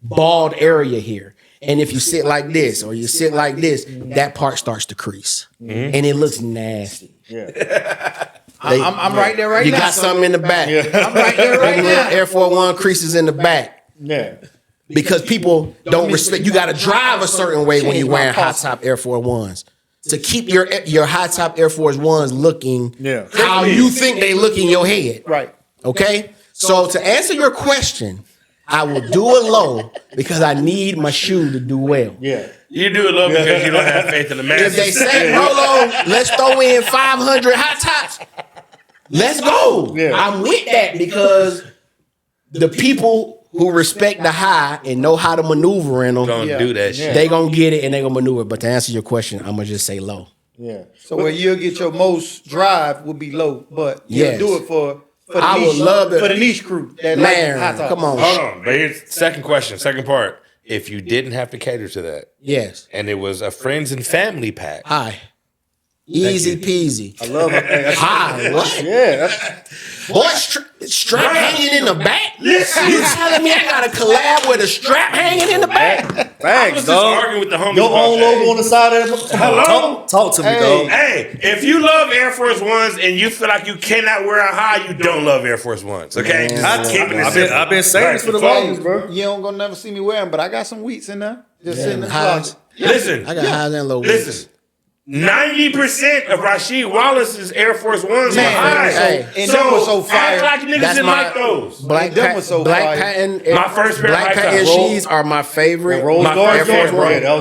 Speaker 2: bald area here. And if you sit like this or you sit like this, that part starts to crease. And it looks nasty.
Speaker 5: Yeah.
Speaker 4: I'm right there right
Speaker 2: You
Speaker 4: now.
Speaker 2: got something in the back.
Speaker 4: I'm right there right
Speaker 2: Little
Speaker 4: now.
Speaker 2: Air Force One creases in the back.
Speaker 5: Yeah.
Speaker 2: Because people don't respect. You got to drive a certain way when
Speaker 4: Change
Speaker 2: you're
Speaker 4: my
Speaker 2: wearing high
Speaker 4: posture.
Speaker 2: top Air Force Ones to keep your high top Air Force Ones looking how you think they look in your head.
Speaker 4: Right.
Speaker 2: Okay. So to answer your question, I will do a low because I need my shoe to do well.
Speaker 5: Yeah.
Speaker 3: You do it low because you don't have faith in the masses.
Speaker 2: If they say Rolo, let's throw in 500 high tops. Let's go.
Speaker 5: Yeah.
Speaker 2: I'm with that because the people who respect the high and know how to maneuver in them,
Speaker 3: Don't do that shit.
Speaker 2: they gonna get it and they gonna maneuver. But to answer your question, I'm gonna just say low.
Speaker 5: Yeah.
Speaker 4: So where you'll get your most drive will be low, but you'll
Speaker 2: Yes.
Speaker 4: do it for the
Speaker 2: I
Speaker 4: niche,
Speaker 2: would love to-
Speaker 4: for the niche crew. That
Speaker 2: Man,
Speaker 4: like high top.
Speaker 2: come on.
Speaker 3: Hold on. But here's second question, second part. If you didn't have to cater to that
Speaker 2: Yes.
Speaker 3: and it was a friends and family pack,
Speaker 2: High. Easy peasy.
Speaker 5: I love it. Hey,
Speaker 2: High. What?
Speaker 5: yeah.
Speaker 2: Boy, strap hanging in the back? You telling me I got to collab with a strap hanging in the back?
Speaker 3: I was
Speaker 5: Thanks,
Speaker 3: just
Speaker 5: dog.
Speaker 3: arguing with the homies
Speaker 5: Your
Speaker 3: about
Speaker 5: own
Speaker 3: that.
Speaker 5: logo on the side of it.
Speaker 3: Hello?
Speaker 5: Talk to me,
Speaker 4: Hey.
Speaker 5: dog.
Speaker 3: Hey, if you love Air Force Ones and you feel like you cannot wear a high, you don't love Air Force Ones. Okay, just keeping it simple.
Speaker 5: I've been saying this for the longest, bro.
Speaker 4: You don't gonna never see me wearing, but I got some wheats in there. Just sitting in the
Speaker 2: highs.
Speaker 4: closet.
Speaker 3: Listen,
Speaker 2: I got highs and lows.
Speaker 3: listen. 90% of Rasheed Wallace's Air Force Ones
Speaker 4: Man,
Speaker 3: are high.
Speaker 2: hey.
Speaker 4: And them was so fire.
Speaker 3: Act like niggas
Speaker 2: That's
Speaker 3: didn't
Speaker 2: my-
Speaker 3: like those.
Speaker 2: Black,
Speaker 4: Them was so
Speaker 2: black
Speaker 4: fire.
Speaker 2: patent.
Speaker 3: My first pair of
Speaker 2: black
Speaker 3: high
Speaker 2: patent
Speaker 3: top.
Speaker 2: sheets are my favorite.
Speaker 5: Rose
Speaker 3: My
Speaker 5: Guard
Speaker 3: Air Force
Speaker 5: Jordan, bro.
Speaker 3: One.
Speaker 5: Yeah, that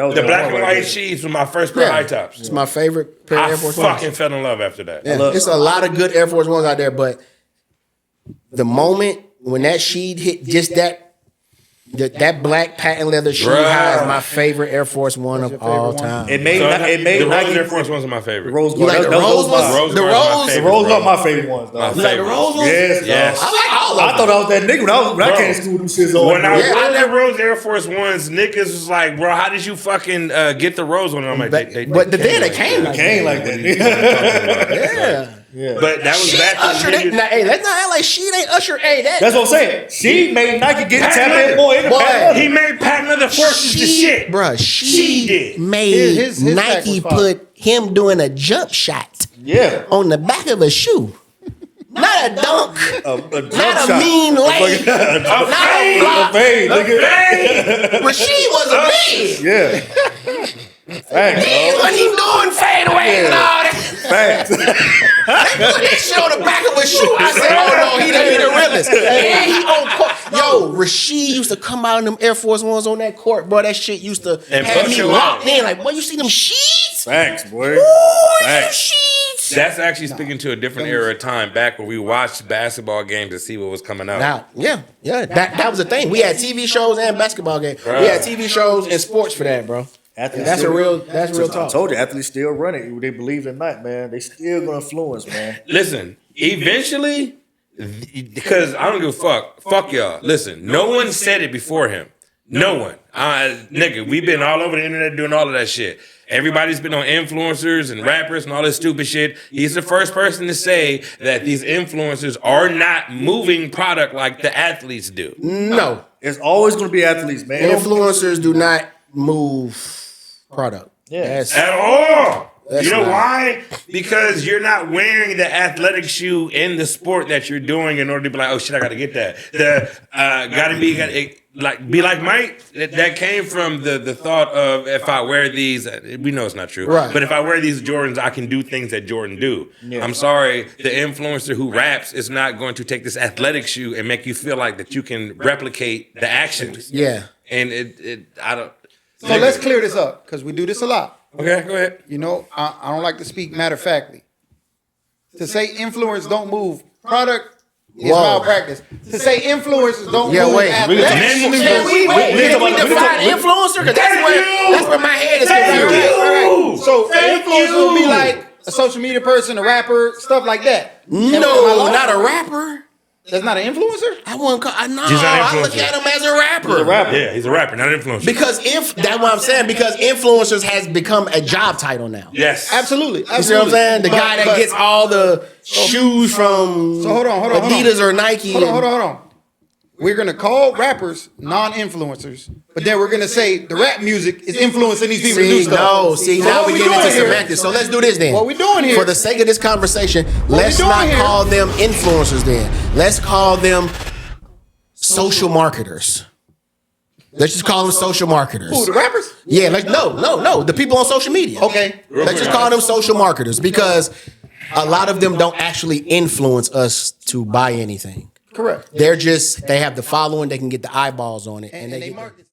Speaker 5: was
Speaker 3: The black
Speaker 5: one
Speaker 3: and
Speaker 5: right
Speaker 3: white
Speaker 5: there.
Speaker 3: sheets were my first pair of high tops.
Speaker 2: It's my favorite pair of
Speaker 3: I
Speaker 2: Air Force
Speaker 3: fucking
Speaker 2: Ones.
Speaker 3: fell in love after that.
Speaker 2: Yeah, it's a lot of good Air Force Ones out there, but the moment when that sheet hit just that That black patent leather shoe high is my favorite Air Force One of all time.
Speaker 5: It made
Speaker 3: the
Speaker 5: Nike.
Speaker 3: Rose Air Force Ones are my favorite.
Speaker 5: Rose
Speaker 2: You like the Rose ones? The
Speaker 5: Rose are my favorite ones. Though.
Speaker 2: You like the Rose ones?
Speaker 5: Yes.
Speaker 2: I like all of them.
Speaker 5: I thought I was that nigga when I came to school with them shits on.
Speaker 3: When I wore the Rose Air Force Ones, niggas was like, bro, how did you fucking get the Rose on? I'm like,
Speaker 2: but then they came like that.
Speaker 5: Yeah.
Speaker 3: But that was back
Speaker 2: Usher. Hey, let's not act like she ain't Usher. Hey,
Speaker 5: that's what I'm saying. She made Nike get tap in more.
Speaker 3: He made patent leather forces the shit.
Speaker 2: Bruh, she
Speaker 3: did.
Speaker 2: made
Speaker 4: his
Speaker 2: Nike put him doing a jump shot on the back of a shoe. Not a dunk.
Speaker 5: A jump
Speaker 2: not
Speaker 5: shot.
Speaker 2: A mean lay. Not a block. Rasheed was a man.
Speaker 5: Yeah. Facts,
Speaker 2: He wasn't even doing fadeaways and all that.
Speaker 5: Facts.
Speaker 2: They put that shit on the back of a shoe. I said, oh no, he the realest. And he on court. Yo, Rasheed used to come out in them Air Force Ones on that court, bro. That shit used to have me locked in. Like, boy, you see them sheets?
Speaker 5: Facts, boy.
Speaker 2: Ooh,
Speaker 5: Facts.
Speaker 2: sheets.
Speaker 3: That's actually speaking to a different era of time back when we watched basketball games to see what was coming out.
Speaker 2: Now, yeah. That was the thing. We had TV shows and basketball games.
Speaker 3: Right.
Speaker 2: We had TV shows and sports for that, bro. That's real talk.
Speaker 5: I told you, athletes still run it. They believe in that, man. They still gonna influence, man.
Speaker 3: Listen, eventually, because I don't give a fuck. Fuck y'all. Listen, no one said it before him. No one. Nigga, we've been all over the internet doing all of that shit. Everybody's been on influencers and rappers and all this stupid shit. He's the first person to say that these influencers are not moving product like the athletes do.
Speaker 2: No.
Speaker 5: It's always gonna be athletes, man.
Speaker 2: Influencers do not move product.
Speaker 5: Yeah.
Speaker 3: At all.
Speaker 2: That's
Speaker 3: You know
Speaker 2: not-
Speaker 3: why? Because you're not wearing the athletic shoe in the sport that you're doing in order to be like, oh shit, I gotta get that. Be like Mike. That came from the thought of if I wear these, we know it's not true.
Speaker 2: Right.
Speaker 3: But if I wear these Jordans, I can do things that Jordan do.
Speaker 5: Yeah.
Speaker 3: I'm sorry, the influencer who raps is not going to take this athletic shoe and make you feel like that you can replicate the actions.
Speaker 2: Yeah.
Speaker 3: And I don't.
Speaker 4: So let's clear this up because we do this a lot.
Speaker 3: Okay, go ahead.
Speaker 4: You know, I don't like to speak matter-of-factly. To say influence don't move product is malpractice. To say influencers don't move
Speaker 2: wait.
Speaker 4: athletics.
Speaker 2: Can we define influencer? Because that's where my head is confused.
Speaker 4: All right. So influencer will be like a social media person, a rapper, stuff like that.
Speaker 2: No, not a rapper.
Speaker 4: That's not an influencer?
Speaker 2: I wouldn't call. I look
Speaker 3: influencer.
Speaker 2: at him as a rapper.
Speaker 3: Yeah, he's a rapper, not an influencer.
Speaker 2: Because that's what I'm saying. Because influencers has become a job title now.
Speaker 3: Yes.
Speaker 4: Absolutely.
Speaker 2: You see what I'm saying? The guy that gets all the shoes from
Speaker 4: hold on.
Speaker 2: Adidas or Nike.
Speaker 4: Hold on. We're going to call rappers non-influencers, but then we're going to say the rap music is influencing these people to do stuff.
Speaker 2: Now we get into semantics. So let's do this then.
Speaker 4: What we doing here?
Speaker 2: For the sake of this conversation, let's not call them influencers then. Let's call them social marketers. Let's just call them social marketers.
Speaker 4: Who, the rappers?
Speaker 2: Yeah, no. The people on social media.
Speaker 4: Okay.
Speaker 2: Let's just call them social marketers because a lot of them don't actually influence us to buy anything.
Speaker 4: Correct.
Speaker 2: They have the following, they can get the eyeballs on it, and they
Speaker 4: market